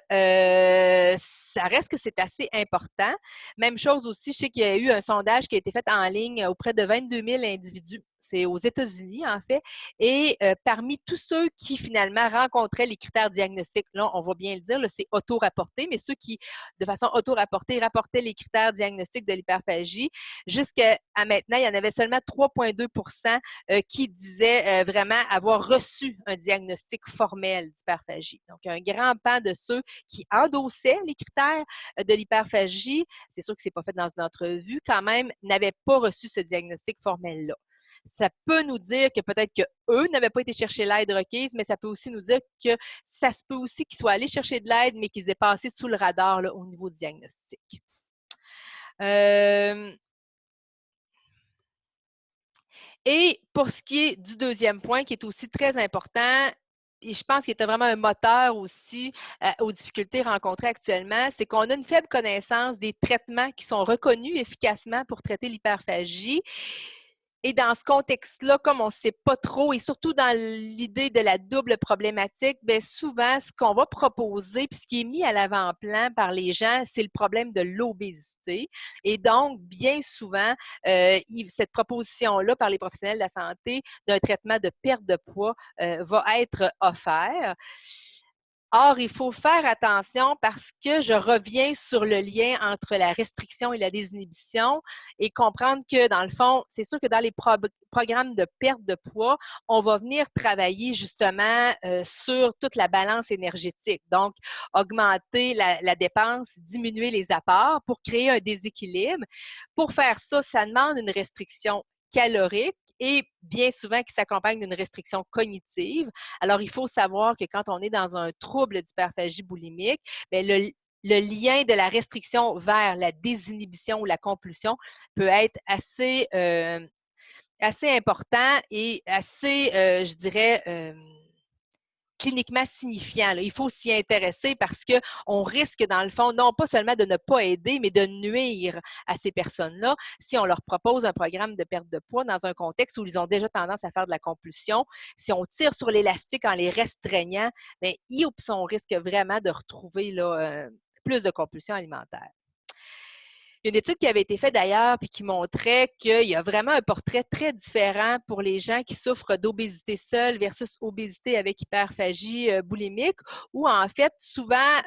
ça reste que c'est assez important. Même chose aussi, je sais qu'il y a eu un sondage qui a été fait en ligne auprès de 22 000 individus. C'est aux États-Unis, en fait. Et parmi tous ceux qui, finalement, rencontraient les critères diagnostiques, là, on va bien le dire, c'est auto-rapporté, mais ceux qui, de façon auto-rapportée, rapportaient les critères diagnostiques de l'hyperphagie, jusqu'à maintenant, il y en avait seulement 3,2% qui disaient vraiment avoir reçu un diagnostic formel d'hyperphagie. Donc, un grand pan de ceux qui endossaient les critères de l'hyperphagie, c'est sûr que ce n'est pas fait dans une entrevue, quand même, n'avaient pas reçu ce diagnostic formel-là. Ça peut nous dire que peut-être qu'eux n'avaient pas été chercher l'aide requise, mais ça peut aussi nous dire que ça se peut aussi qu'ils soient allés chercher de l'aide, mais qu'ils aient passé sous le radar là, au niveau du diagnostic. Et pour ce qui est du deuxième point, qui est aussi très important, et je pense qu'il était vraiment un moteur aussi aux difficultés rencontrées actuellement, c'est qu'on a une faible connaissance des traitements qui sont reconnus efficacement pour traiter l'hyperphagie. Et dans ce contexte-là, comme on ne sait pas trop, et surtout dans l'idée de la double problématique, bien souvent, ce qu'on va proposer, puis ce qui est mis à l'avant-plan par les gens, c'est le problème de l'obésité. Et donc, bien souvent, cette proposition-là par les professionnels de la santé d'un traitement de perte de poids va être offert. Or, il faut faire attention parce que je reviens sur le lien entre la restriction et la désinhibition et comprendre que, dans le fond, c'est sûr que dans les programmes de perte de poids, on va venir travailler justement sur toute la balance énergétique. Donc, augmenter la dépense, diminuer les apports pour créer un déséquilibre. Pour faire ça, ça demande une restriction calorique et bien souvent qui s'accompagne d'une restriction cognitive. Alors, il faut savoir que quand on est dans un trouble d'hyperphagie boulimique, bien, le lien de la restriction vers la désinhibition ou la compulsion peut être assez important et assez, je dirais, cliniquement signifiant. Là. Il faut s'y intéresser parce qu'on risque, dans le fond, non pas seulement de ne pas aider, mais de nuire à ces personnes-là si on leur propose un programme de perte de poids dans un contexte où ils ont déjà tendance à faire de la compulsion. Si on tire sur l'élastique en les restreignant, bien, on risque vraiment de retrouver là, plus de compulsion alimentaire. Il y a une étude qui avait été faite d'ailleurs puis qui montrait qu'il y a vraiment un portrait très différent pour les gens qui souffrent d'obésité seule versus obésité avec hyperphagie boulimique, où en fait, souvent,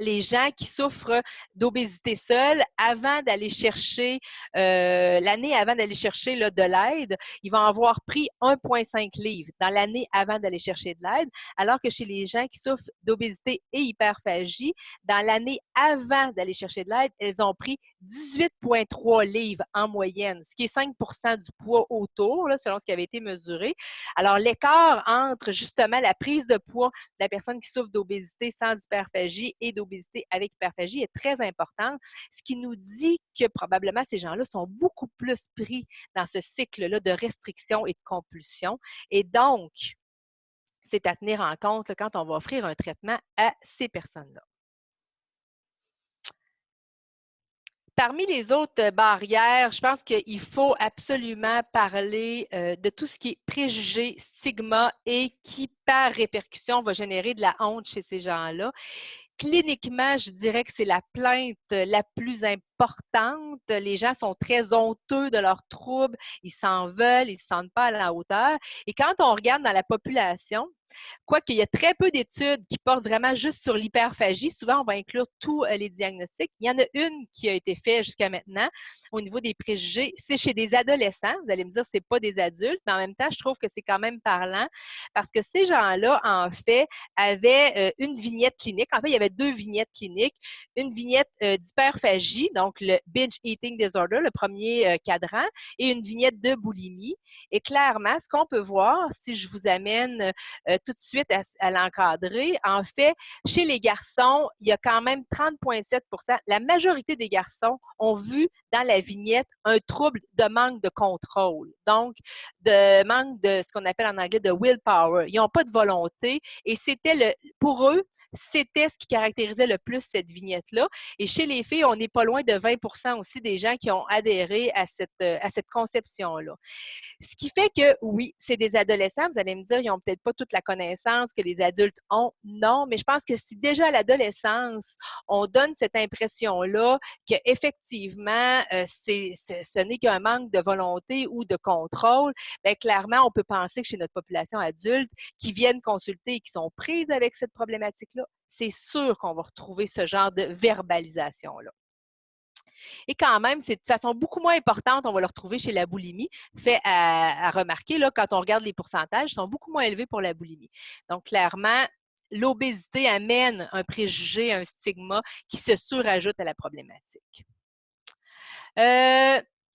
les gens qui souffrent d'obésité seule, avant d'aller chercher, l'année avant d'aller chercher là, de l'aide, ils vont avoir pris 1,5 livres dans l'année avant d'aller chercher de l'aide, alors que chez les gens qui souffrent d'obésité et hyperphagie, dans l'année avant d'aller chercher de l'aide, elles ont pris 18,3 livres en moyenne, ce qui est 5% du poids autour, là, selon ce qui avait été mesuré. Alors, l'écart entre justement la prise de poids de la personne qui souffre d'obésité sans hyperphagie et d'obésité avec hyperphagie est très important, ce qui nous dit que probablement ces gens-là sont beaucoup plus pris dans ce cycle-là de restriction et de compulsion. Et donc, c'est à tenir en compte là, quand on va offrir un traitement à ces personnes-là. Parmi les autres barrières, je pense qu'il faut absolument parler de tout ce qui est préjugés, stigma et qui, par répercussion, va générer de la honte chez ces gens-là. Cliniquement, je dirais que c'est la plainte la plus importante. Les gens sont très honteux de leurs troubles, ils s'en veulent, ils ne se sentent pas à la hauteur. Et quand on regarde dans la population, quoiqu'il y a très peu d'études qui portent vraiment juste sur l'hyperphagie, souvent on va inclure tous les diagnostics. Il y en a une qui a été faite jusqu'à maintenant au niveau des préjugés. C'est chez des adolescents. Vous allez me dire, c'est pas des adultes, mais en même temps, je trouve que c'est quand même parlant parce que ces gens-là, en fait, avaient une vignette clinique. En fait, il y avait deux vignettes cliniques. Une vignette d'hyperphagie, donc le binge eating disorder, le premier cadran, et une vignette de boulimie. Et clairement, ce qu'on peut voir, si je vous amène tout de suite à l'encadrer. En fait, chez les garçons, il y a quand même 30,7%. La majorité des garçons ont vu dans la vignette un trouble de manque de contrôle. Donc, de manque de ce qu'on appelle en anglais de willpower. Ils n'ont pas de volonté et pour eux, c'était ce qui caractérisait le plus cette vignette-là. Et chez les filles, on n'est pas loin de 20% aussi des gens qui ont adhéré à cette conception-là. Ce qui fait que, oui, c'est des adolescents. Vous allez me dire, ils n'ont peut-être pas toute la connaissance que les adultes ont. Non, mais je pense que si déjà à l'adolescence, on donne cette impression-là qu'effectivement, ce n'est qu'un manque de volonté ou de contrôle, bien, clairement, on peut penser que chez notre population adulte, qui viennent consulter et qui sont prises avec cette problématique-là, c'est sûr qu'on va retrouver ce genre de verbalisation-là. Et quand même, c'est de façon beaucoup moins importante, on va le retrouver chez la boulimie. Fait à remarquer, là, quand on regarde les pourcentages, ils sont beaucoup moins élevés pour la boulimie. Donc, clairement, l'obésité amène un préjugé, un stigma qui se surajoute à la problématique.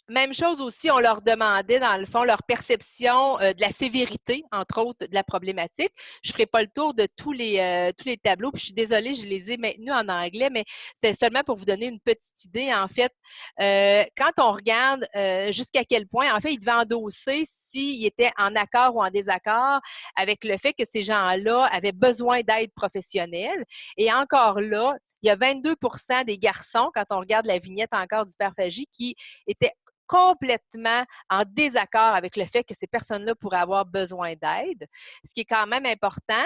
Même chose aussi, on leur demandait, dans le fond, leur perception de la sévérité, entre autres, de la problématique. Je ne ferai pas le tour de tous les tableaux, puis je suis désolée, je les ai maintenus en anglais, mais c'était seulement pour vous donner une petite idée. En fait, quand on regarde jusqu'à quel point, en fait, ils devaient endosser s'ils étaient en accord ou en désaccord avec le fait que ces gens-là avaient besoin d'aide professionnelle. Et encore là, il y a 22% des garçons, quand on regarde la vignette encore d'hyperphagie, qui étaient complètement en désaccord avec le fait que ces personnes-là pourraient avoir besoin d'aide, ce qui est quand même important.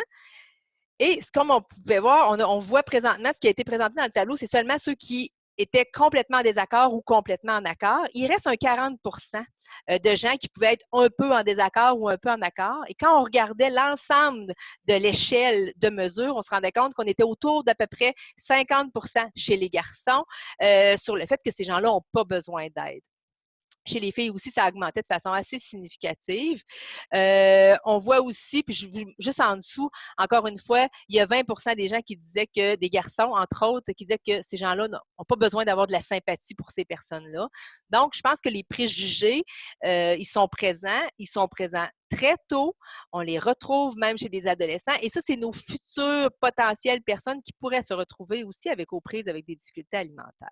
Et comme on pouvait voir, on voit présentement ce qui a été présenté dans le tableau, c'est seulement ceux qui étaient complètement en désaccord ou complètement en accord. Il reste un 40% de gens qui pouvaient être un peu en désaccord ou un peu en accord. Et quand on regardait l'ensemble de l'échelle de mesure, on se rendait compte qu'on était autour d'à peu près 50% chez les garçons sur le fait que ces gens-là n'ont pas besoin d'aide. Chez les filles aussi, ça augmentait de façon assez significative. On voit aussi, puis juste en dessous, encore une fois, il y a 20% des gens qui disaient que, des garçons, entre autres, qui disaient que ces gens-là n'ont pas besoin d'avoir de la sympathie pour ces personnes-là. Donc, je pense que les préjugés, ils sont présents très tôt. On les retrouve même chez des adolescents. Et ça, c'est nos futures potentielles personnes qui pourraient se retrouver aussi aux prises avec des difficultés alimentaires.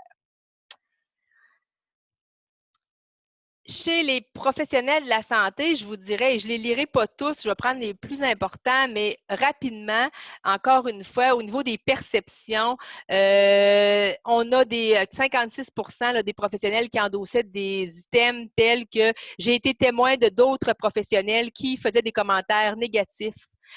Chez les professionnels de la santé, je vous dirais, et je ne les lirai pas tous, je vais prendre les plus importants, mais rapidement, encore une fois, au niveau des perceptions, on a 56% des professionnels qui endossaient des items tels que j'ai été témoin de d'autres professionnels qui faisaient des commentaires négatifs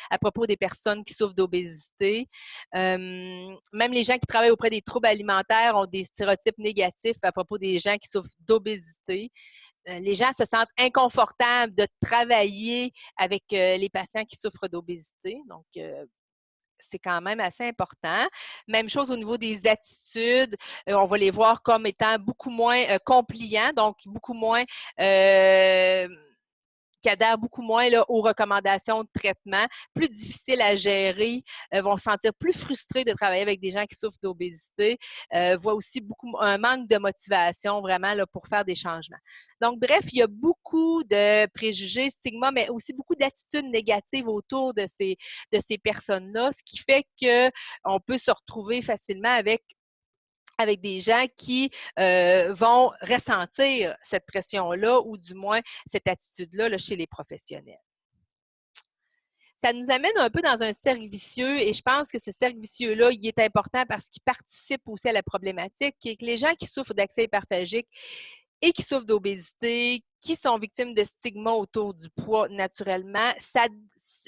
à propos des personnes qui souffrent d'obésité. Même les gens qui travaillent auprès des troubles alimentaires ont des stéréotypes négatifs à propos des gens qui souffrent d'obésité. Les gens se sentent inconfortables de travailler avec les patients qui souffrent d'obésité. Donc, c'est quand même assez important. Même chose au niveau des attitudes. On va les voir comme étant beaucoup moins compliants, donc beaucoup moins qui adhèrent beaucoup moins là, aux recommandations de traitement, plus difficiles à gérer, vont se sentir plus frustrés de travailler avec des gens qui souffrent d'obésité, voient aussi un manque de motivation vraiment là, pour faire des changements. Donc, bref, il y a beaucoup de préjugés, stigmas, mais aussi beaucoup d'attitudes négatives autour de ces personnes-là, ce qui fait qu'on peut se retrouver facilement avec des gens qui vont ressentir cette pression-là ou du moins cette attitude-là là, chez les professionnels. Ça nous amène un peu dans un cercle vicieux et je pense que ce cercle vicieux-là, il est important parce qu'il participe aussi à la problématique, qui est que les gens qui souffrent d'accès hyperphagique et qui souffrent d'obésité, qui sont victimes de stigmas autour du poids naturellement,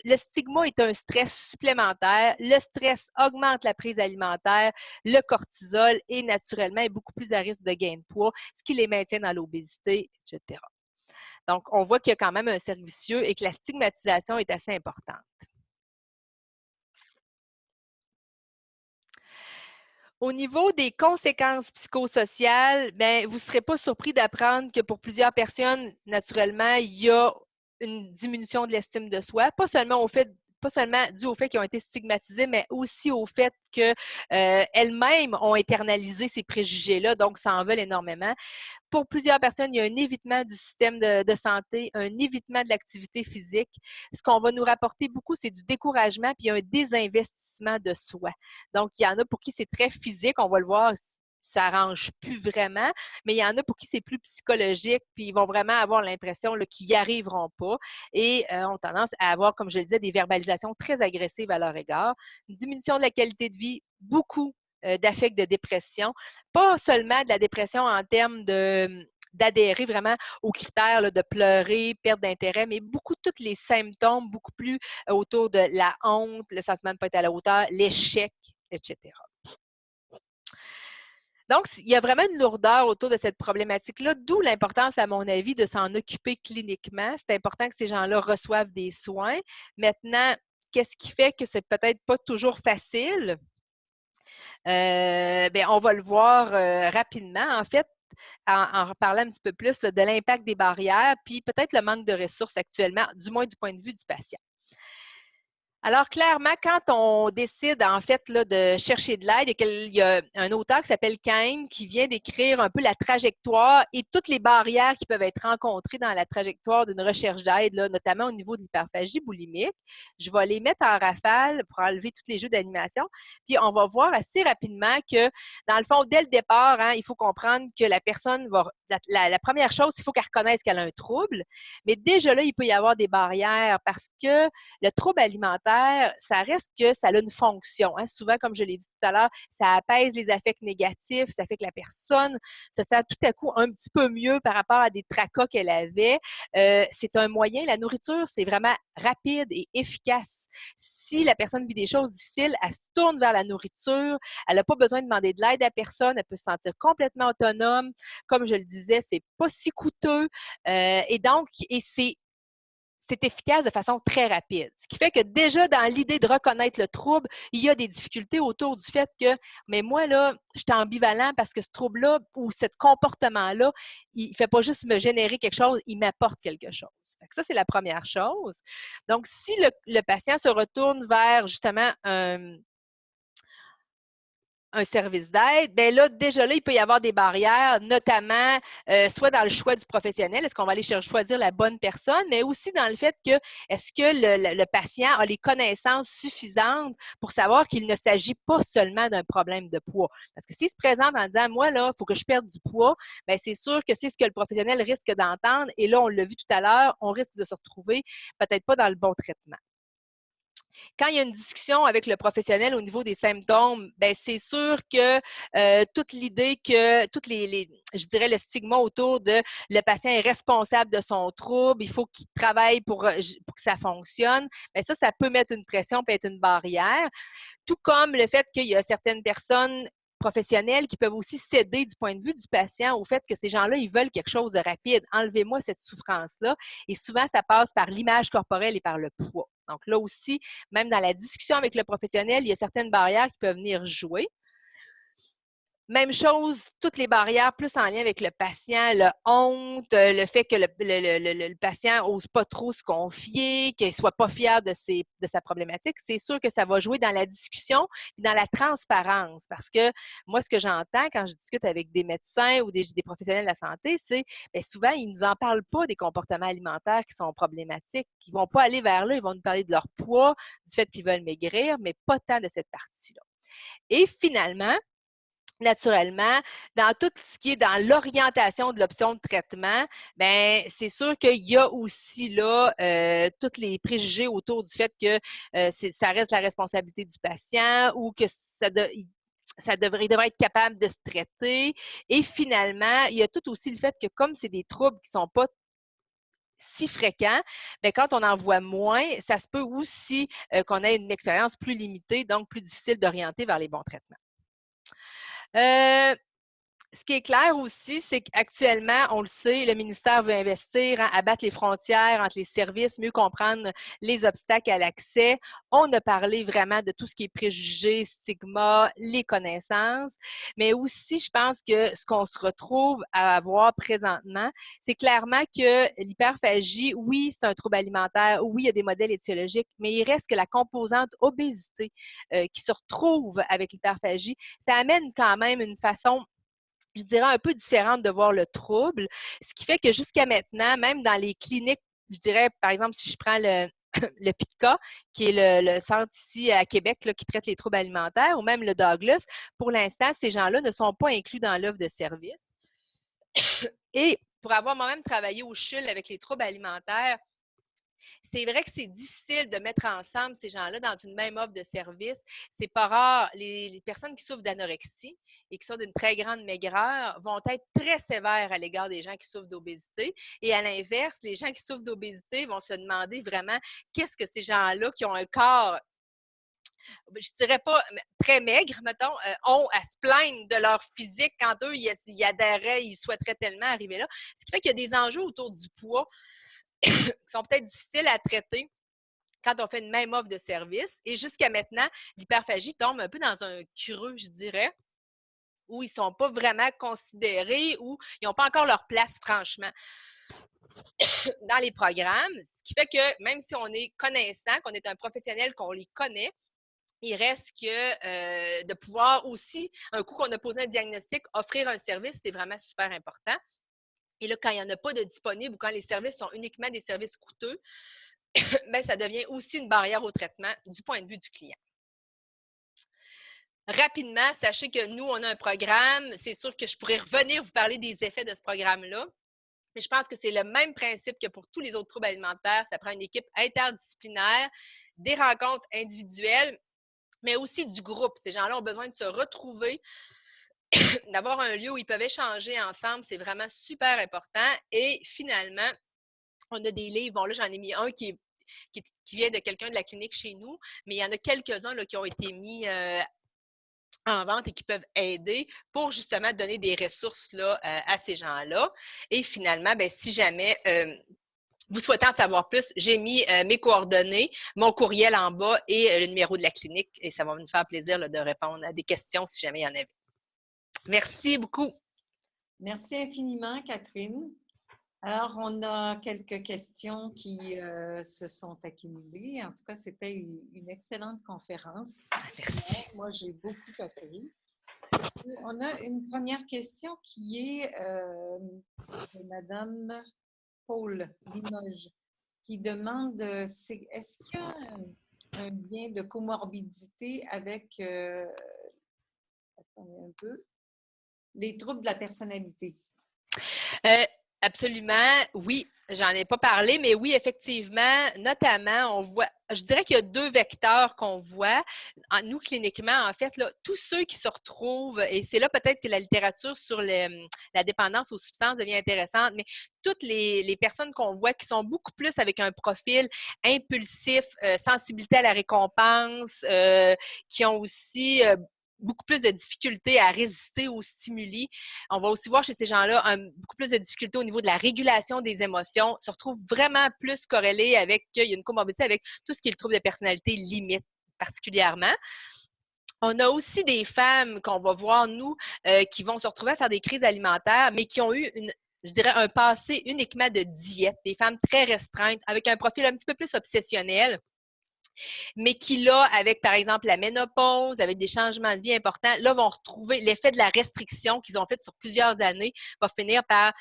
le stigma est un stress supplémentaire. Le stress augmente la prise alimentaire, le cortisol est naturellement beaucoup plus à risque de gain de poids, ce qui les maintient dans l'obésité, etc. Donc, on voit qu'il y a quand même un cercle vicieux et que la stigmatisation est assez importante. Au niveau des conséquences psychosociales, bien, vous ne serez pas surpris d'apprendre que pour plusieurs personnes, naturellement, il y a une diminution de l'estime de soi, pas seulement au fait pas seulement dû au fait qu'ils ont été stigmatisés, mais aussi au fait qu'elles-mêmes ont internalisé ces préjugés-là, donc ça en veulent énormément. Pour plusieurs personnes, il y a un évitement du système de santé, un évitement de l'activité physique. Ce qu'on va nous rapporter beaucoup, c'est du découragement puis un désinvestissement de soi. Donc, il y en a pour qui c'est très physique, on va le voir, ça n'arrange plus vraiment, mais il y en a pour qui c'est plus psychologique, puis ils vont vraiment avoir l'impression qu'ils n'y arriveront pas et ont tendance à avoir, comme je le disais, des verbalisations très agressives à leur égard, une diminution de la qualité de vie, beaucoup d'affects de dépression, pas seulement de la dépression en termes d'adhérer vraiment aux critères là, de pleurer, perte d'intérêt, mais beaucoup tous les symptômes, beaucoup plus autour de la honte, le sentiment de ne pas être à la hauteur, l'échec, etc. Donc, il y a vraiment une lourdeur autour de cette problématique-là, d'où l'importance, à mon avis, de s'en occuper cliniquement. C'est important que ces gens-là reçoivent des soins. Maintenant, qu'est-ce qui fait que c'est peut-être pas toujours facile? Bien, on va le voir rapidement. En fait, en reparlant un petit peu plus là, de l'impact des barrières, puis peut-être le manque de ressources actuellement, du moins du point de vue du patient. Alors, clairement, quand on décide, en fait, là, de chercher de l'aide, il y a un auteur qui s'appelle Kane qui vient décrire un peu la trajectoire et toutes les barrières qui peuvent être rencontrées dans la trajectoire d'une recherche d'aide, là, notamment au niveau de l'hyperphagie boulimique. Je vais les mettre en rafale pour enlever tous les jeux d'animation. Puis, on va voir assez rapidement que, dans le fond, dès le départ, hein, il faut comprendre que la personne va... La première chose, il faut qu'elle reconnaisse qu'elle a un trouble. Mais déjà là, il peut y avoir des barrières parce que le trouble alimentaire, ça reste que ça a une fonction. Hein. Souvent, comme je l'ai dit tout à l'heure, ça apaise les affects négatifs, ça fait que la personne se sent tout à coup un petit peu mieux par rapport à des tracas qu'elle avait. C'est un moyen, la nourriture, c'est vraiment rapide et efficace. Si la personne vit des choses difficiles, elle se tourne vers la nourriture, elle n'a pas besoin de demander de l'aide à personne, elle peut se sentir complètement autonome. Comme je le disais, c'est pas si coûteux et donc, c'est efficace de façon très rapide. Ce qui fait que déjà, dans l'idée de reconnaître le trouble, il y a des difficultés autour du fait que, mais moi, là, je suis ambivalent parce que ce trouble-là ou ce comportement-là, il ne fait pas juste me générer quelque chose, il m'apporte quelque chose. Fait que ça, c'est la première chose. Donc, si le patient se retourne vers justement un service d'aide, bien là, déjà là, il peut y avoir des barrières, notamment soit dans le choix du professionnel, est-ce qu'on va aller choisir la bonne personne, mais aussi dans le fait que est-ce que le patient a les connaissances suffisantes pour savoir qu'il ne s'agit pas seulement d'un problème de poids. Parce que s'il se présente en disant, moi, là, il faut que je perde du poids, bien, c'est sûr que c'est ce que le professionnel risque d'entendre. Et là, on l'a vu tout à l'heure, on risque de se retrouver peut-être pas dans le bon traitement. Quand il y a une discussion avec le professionnel au niveau des symptômes, ben c'est sûr que toute l'idée que, je dirais, le stigma autour de le patient est responsable de son trouble, il faut qu'il travaille pour que ça fonctionne, bien ça peut mettre une pression, peut être une barrière. Tout comme le fait qu'il y a certaines personnes professionnels qui peuvent aussi céder du point de vue du patient au fait que ces gens-là, ils veulent quelque chose de rapide. Enlevez-moi cette souffrance-là. Et souvent, ça passe par l'image corporelle et par le poids. Donc là aussi, même dans la discussion avec le professionnel, il y a certaines barrières qui peuvent venir jouer. Même chose, toutes les barrières plus en lien avec le patient, le honte, le fait que le patient n'ose pas trop se confier, qu'il ne soit pas fier de sa problématique, c'est sûr que ça va jouer dans la discussion et dans la transparence. Parce que moi, ce que j'entends quand je discute avec des médecins ou des professionnels de la santé, c'est bien, souvent, ils ne nous en parlent pas des comportements alimentaires qui sont problématiques. Ils ne vont pas aller vers là, ils vont nous parler de leur poids, du fait qu'ils veulent maigrir, mais pas tant de cette partie-là. Et finalement, naturellement, dans tout ce qui est dans l'orientation de l'option de traitement, bien, c'est sûr qu'il y a aussi là tous les préjugés autour du fait que ça reste la responsabilité du patient ou que il devrait être capable de se traiter. Et finalement, il y a tout aussi le fait que comme c'est des troubles qui ne sont pas si fréquents, bien, quand on en voit moins, ça se peut aussi qu'on ait une expérience plus limitée, donc plus difficile d'orienter vers les bons traitements. ce qui est clair aussi, c'est qu'actuellement, on le sait, le ministère veut investir, hein, abattre les frontières entre les services, mieux comprendre les obstacles à l'accès. On a parlé vraiment de tout ce qui est préjugés, stigmas, les connaissances, mais aussi, je pense que ce qu'on se retrouve à avoir présentement, c'est clairement que l'hyperphagie, oui, c'est un trouble alimentaire, oui, il y a des modèles étiologiques, mais il reste que la composante obésité qui se retrouve avec l'hyperphagie, ça amène quand même une façon, je dirais, un peu différente de voir le trouble, ce qui fait que jusqu'à maintenant, même dans les cliniques, je dirais, par exemple, si je prends le PITCA, qui est le centre ici à Québec là, qui traite les troubles alimentaires, ou même le Douglas, pour l'instant, ces gens-là ne sont pas inclus dans l'offre de service. Et pour avoir moi-même travaillé au CHUL avec les troubles alimentaires, c'est vrai que c'est difficile de mettre ensemble ces gens-là dans une même offre de service. C'est pas rare. Les personnes qui souffrent d'anorexie et qui sont d'une très grande maigreur vont être très sévères à l'égard des gens qui souffrent d'obésité. Et à l'inverse, les gens qui souffrent d'obésité vont se demander vraiment qu'est-ce que ces gens-là qui ont un corps, je dirais pas très maigre, mettons, ont à se plaindre de leur physique quand eux, ils adhéraient, ils souhaiteraient tellement arriver là. Ce qui fait qu'il y a des enjeux autour du poids qui sont peut-être difficiles à traiter quand on fait une même offre de service. Et jusqu'à maintenant, l'hyperphagie tombe un peu dans un creux, je dirais, où ils ne sont pas vraiment considérés, où ils n'ont pas encore leur place, franchement, dans les programmes. Ce qui fait que même si on est connaissant, qu'on est un professionnel, qu'on les connaît, il reste que de pouvoir aussi, un coup qu'on a posé un diagnostic, offrir un service, c'est vraiment super important. Et là, quand il n'y en a pas de disponible ou quand les services sont uniquement des services coûteux, ben, ça devient aussi une barrière au traitement du point de vue du client. Rapidement, sachez que nous, on a un programme. C'est sûr que je pourrais revenir vous parler des effets de ce programme-là. Mais je pense que c'est le même principe que pour tous les autres troubles alimentaires. Ça prend une équipe interdisciplinaire, des rencontres individuelles, mais aussi du groupe. Ces gens-là ont besoin de se retrouver, d'avoir un lieu où ils peuvent échanger ensemble. C'est vraiment super important. Et finalement, on a des livres. Bon, là, j'en ai mis un qui vient de quelqu'un de la clinique chez nous, mais il y en a quelques-uns là, qui ont été mis en vente et qui peuvent aider pour justement donner des ressources là, à ces gens-là. Et finalement, ben, si jamais vous souhaitez en savoir plus, j'ai mis mes coordonnées, mon courriel en bas et le numéro de la clinique et ça va me faire plaisir là, de répondre à des questions si jamais il y en avait. Merci beaucoup. Merci infiniment, Catherine. Alors, on a quelques questions qui se sont accumulées. En tout cas, c'était une excellente conférence. Merci. Moi, j'ai beaucoup appris. Et on a une première question qui est de Madame Paul Limoges, qui demande est-ce qu'il y a un lien de comorbidité avec attendez un peu, les troubles de la personnalité? Absolument, oui. J'en ai pas parlé, mais oui, effectivement, notamment, on voit, je dirais qu'il y a deux vecteurs qu'on voit, nous, cliniquement, en fait, là, tous ceux qui se retrouvent, et c'est là peut-être que la littérature sur la dépendance aux substances devient intéressante, mais toutes les personnes qu'on voit qui sont beaucoup plus avec un profil impulsif, sensibilité à la récompense, qui ont aussi beaucoup plus de difficultés à résister aux stimuli. On va aussi voir chez ces gens-là beaucoup plus de difficultés au niveau de la régulation des émotions, se retrouvent vraiment plus corrélés avec, il y a une comorbidité avec tout ce qui est le trouble de personnalité limite particulièrement. On a aussi des femmes qu'on va voir, nous, qui vont se retrouver à faire des crises alimentaires, mais qui ont eu je dirais, un passé uniquement de diète, des femmes très restreintes, avec un profil un petit peu plus obsessionnel, mais qui, là, avec, par exemple, la ménopause, avec des changements de vie importants, là, vont retrouver l'effet de la restriction qu'ils ont fait sur plusieurs années, va finir par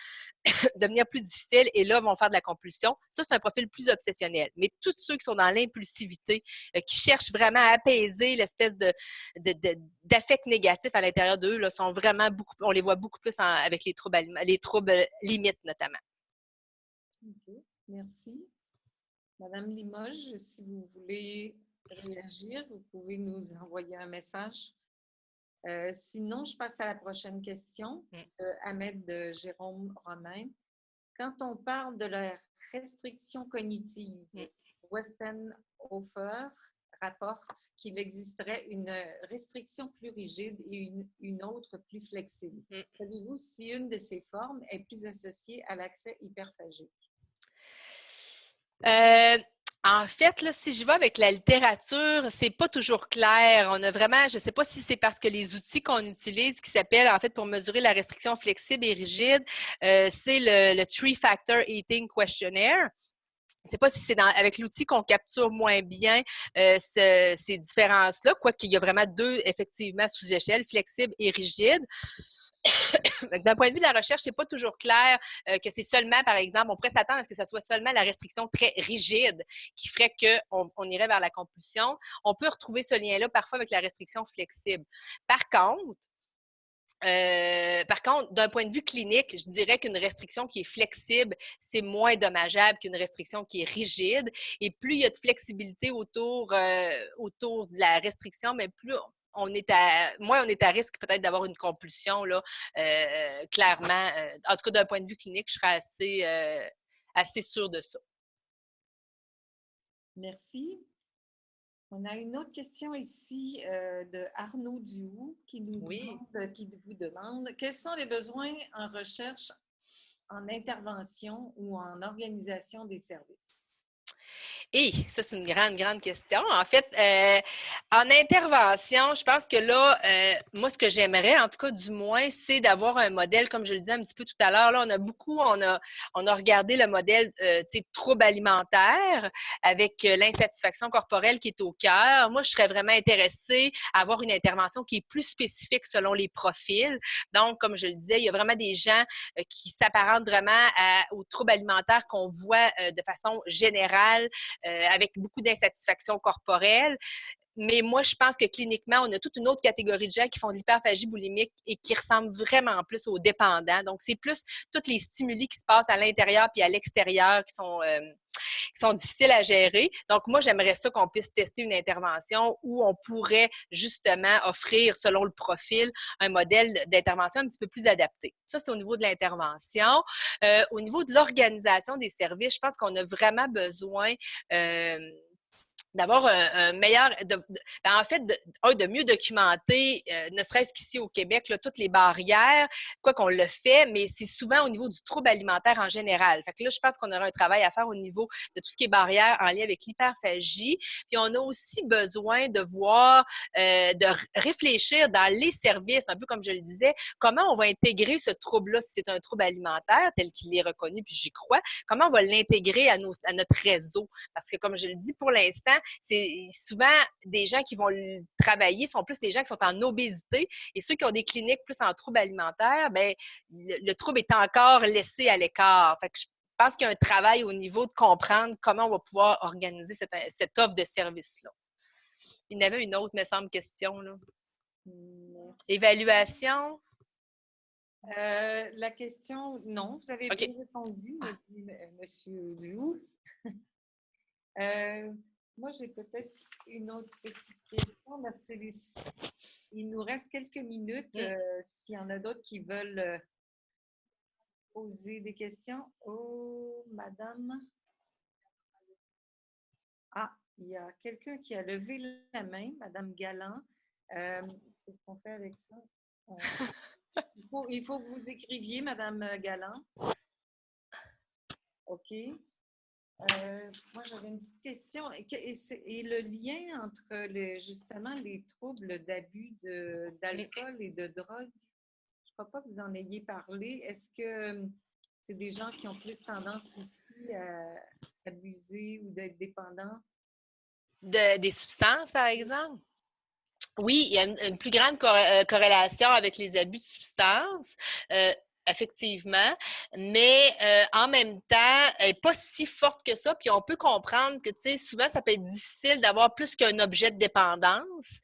devenir plus difficile et là, vont faire de la compulsion. Ça, c'est un profil plus obsessionnel. Mais tous ceux qui sont dans l'impulsivité, qui cherchent vraiment à apaiser l'espèce d'affect négatif à l'intérieur d'eux, là, sont vraiment beaucoup, on les voit beaucoup plus avec les troubles limites, notamment. OK, merci. Madame Limoges, si vous voulez réagir, vous pouvez nous envoyer un message. Sinon, je passe à la prochaine question. Ahmed Jérôme Romain. Quand on parle de la restriction cognitive, Westenhofer rapporte qu'il existerait une restriction plus rigide et une autre plus flexible. Savez-vous si une de ces formes est plus associée à l'accès hyperphagique? En fait, là, si je vais avec la littérature, c'est pas toujours clair. On a vraiment, je sais pas si c'est parce que les outils qu'on utilise, qui s'appellent, en fait, pour mesurer la restriction flexible et rigide, c'est le Three Factor Eating Questionnaire. Je ne sais pas si c'est avec l'outil qu'on capture moins bien ces différences-là, quoiqu'il y a vraiment deux, effectivement, sous-échelles, flexibles et rigides. D'un point de vue de la recherche, c'est pas toujours clair que c'est seulement, par exemple, on pourrait s'attendre à ce que ce soit seulement la restriction très rigide qui ferait qu'on irait vers la compulsion. On peut retrouver ce lien-là parfois avec la restriction flexible. Par contre, d'un point de vue clinique, je dirais qu'une restriction qui est flexible, c'est moins dommageable qu'une restriction qui est rigide. Et plus il y a de flexibilité autour de la restriction, mais plus moins on est à risque peut-être d'avoir une compulsion, là, clairement. En tout cas, d'un point de vue clinique, je serais assez sûre de ça. Merci. On a une autre question ici de Arnaud Duhoux qui vous demande quels sont les besoins en recherche, en intervention ou en organisation des services? Et ça, c'est une grande, grande question. En fait, en intervention, je pense que là, moi, ce que j'aimerais, en tout cas, du moins, c'est d'avoir un modèle, comme je le disais un petit peu tout à l'heure. Là, on a regardé le modèle, trouble alimentaire avec l'insatisfaction corporelle qui est au cœur. Moi, je serais vraiment intéressée à avoir une intervention qui est plus spécifique selon les profils. Donc, comme je le disais, il y a vraiment des gens qui s'apparentent vraiment aux troubles alimentaires qu'on voit de façon générale avec beaucoup d'insatisfaction corporelle. Mais moi, je pense que cliniquement, on a toute une autre catégorie de gens qui font de l'hyperphagie boulimique et qui ressemblent vraiment plus aux dépendants. Donc, c'est plus tous les stimuli qui se passent à l'intérieur puis à l'extérieur qui sont difficiles à gérer. Donc, moi, j'aimerais ça qu'on puisse tester une intervention où on pourrait justement offrir, selon le profil, un modèle d'intervention un petit peu plus adapté. Ça, c'est au niveau de l'intervention. Au niveau de l'organisation des services, je pense qu'on a vraiment besoin d'avoir un meilleur, en fait, de mieux documenter, ne serait-ce qu'ici au Québec, là, toutes les barrières, quoi qu'on le fait, mais c'est souvent au niveau du trouble alimentaire en général. Fait que là, je pense qu'on aura un travail à faire au niveau de tout ce qui est barrières en lien avec l'hyperphagie. Puis on a aussi besoin de voir, de réfléchir dans les services, un peu comme je le disais, comment on va intégrer ce trouble-là, si c'est un trouble alimentaire tel qu'il est reconnu, puis j'y crois, comment on va l'intégrer à notre réseau. Parce que comme je le dis, pour l'instant, c'est souvent des gens qui vont travailler, sont plus des gens qui sont en obésité et ceux qui ont des cliniques plus en troubles alimentaires, ben le trouble est encore laissé à l'écart. Fait que je pense qu'il y a un travail au niveau de comprendre comment on va pouvoir organiser cette offre de service-là. Il y en avait une autre, me semble, question. Là. Merci. Évaluation? La question, non, vous avez bien répondu, Monsieur Liu. Moi, j'ai peut-être une autre petite question. Mais il nous reste quelques minutes. S'il y en a d'autres qui veulent poser des questions. Oh, madame. Ah, il y a quelqu'un qui a levé la main, Madame Galland. Qu'est-ce qu'on fait avec ça? Il faut que vous écriviez, Madame Galland. OK. Moi, j'avais une petite question. Et le lien entre justement les troubles d'abus d'alcool et de drogue, je ne crois pas que vous en ayez parlé. Est-ce que c'est des gens qui ont plus tendance aussi à abuser ou d'être dépendants? Des substances, par exemple? Oui, il y a une plus grande corrélation avec les abus de substances. Effectivement, mais en même temps, elle n'est pas si forte que ça. Puis on peut comprendre que, tu sais, souvent, ça peut être difficile d'avoir plus qu'un objet de dépendance.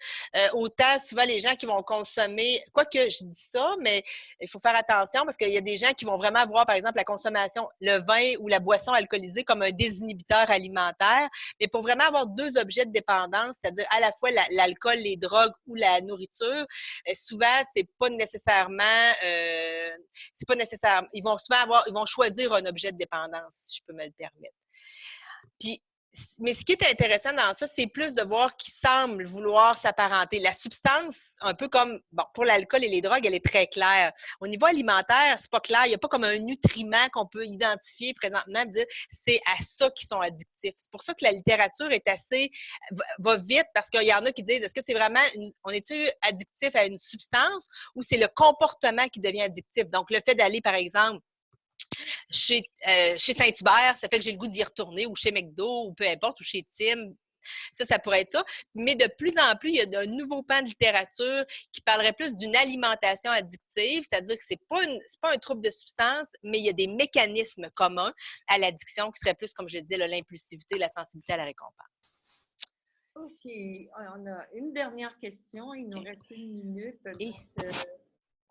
Autant, souvent, les gens qui vont consommer, quoique je dis ça, mais il faut faire attention parce qu'il y a des gens qui vont vraiment voir, par exemple, la consommation, le vin ou la boisson alcoolisée comme un désinhibiteur alimentaire. Mais pour vraiment avoir deux objets de dépendance, c'est-à-dire à la fois l'alcool, les drogues ou la nourriture, souvent, c'est pas nécessairement ils vont choisir un objet de dépendance, si je peux me le permettre. Puis, Mais ce qui est intéressant dans ça, c'est plus de voir qui semble vouloir s'apparenter. La substance, un peu comme, bon, pour l'alcool et les drogues, elle est très claire. Au niveau alimentaire, c'est pas clair. Il n'y a pas comme un nutriment qu'on peut identifier présentement et dire c'est à ça qu'ils sont addictifs. C'est pour ça que la littérature est assez, va vite parce qu'il y en a qui disent est-ce que c'est vraiment, on est-tu addictif à une substance ou c'est le comportement qui devient addictif? Donc, le fait d'aller, par exemple, chez Saint-Hubert, ça fait que j'ai le goût d'y retourner, ou chez McDo, ou peu importe, ou chez Tim. Ça pourrait être ça. Mais de plus en plus, il y a un nouveau pan de littérature qui parlerait plus d'une alimentation addictive, c'est-à-dire que c'est pas un trouble de substance, mais il y a des mécanismes communs à l'addiction qui seraient plus, comme je disais, l'impulsivité, la sensibilité à la récompense. OK. On a une dernière question. Il nous reste une minute. Et Donc,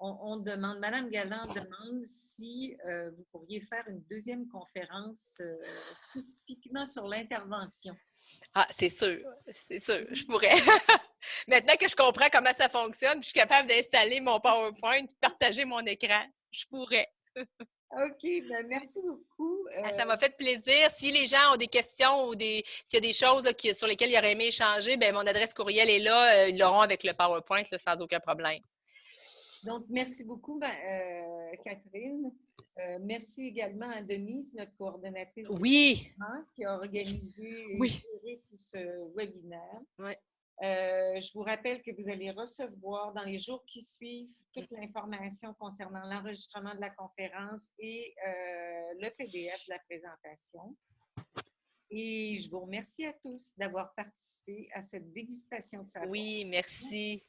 on demande, Madame Galland demande si vous pourriez faire une deuxième conférence spécifiquement sur l'intervention. c'est sûr, je pourrais. Maintenant que je comprends comment ça fonctionne, puis je suis capable d'installer mon PowerPoint, partager mon écran, je pourrais. OK, ben merci beaucoup. Ça m'a fait plaisir. Si les gens ont des questions ou s'il y a des choses là, sur lesquelles ils auraient aimé échanger, ben, mon adresse courriel est là. Ils l'auront avec le PowerPoint là, sans aucun problème. Donc, merci beaucoup, Catherine. Merci également à Denise, notre coordonnatrice du gouvernement, qui a organisé et géré tout ce webinaire. Oui. Je vous rappelle que vous allez recevoir dans les jours qui suivent toute l'information concernant l'enregistrement de la conférence et le PDF de la présentation. Et je vous remercie à tous d'avoir participé à cette dégustation de saveurs. Oui, merci.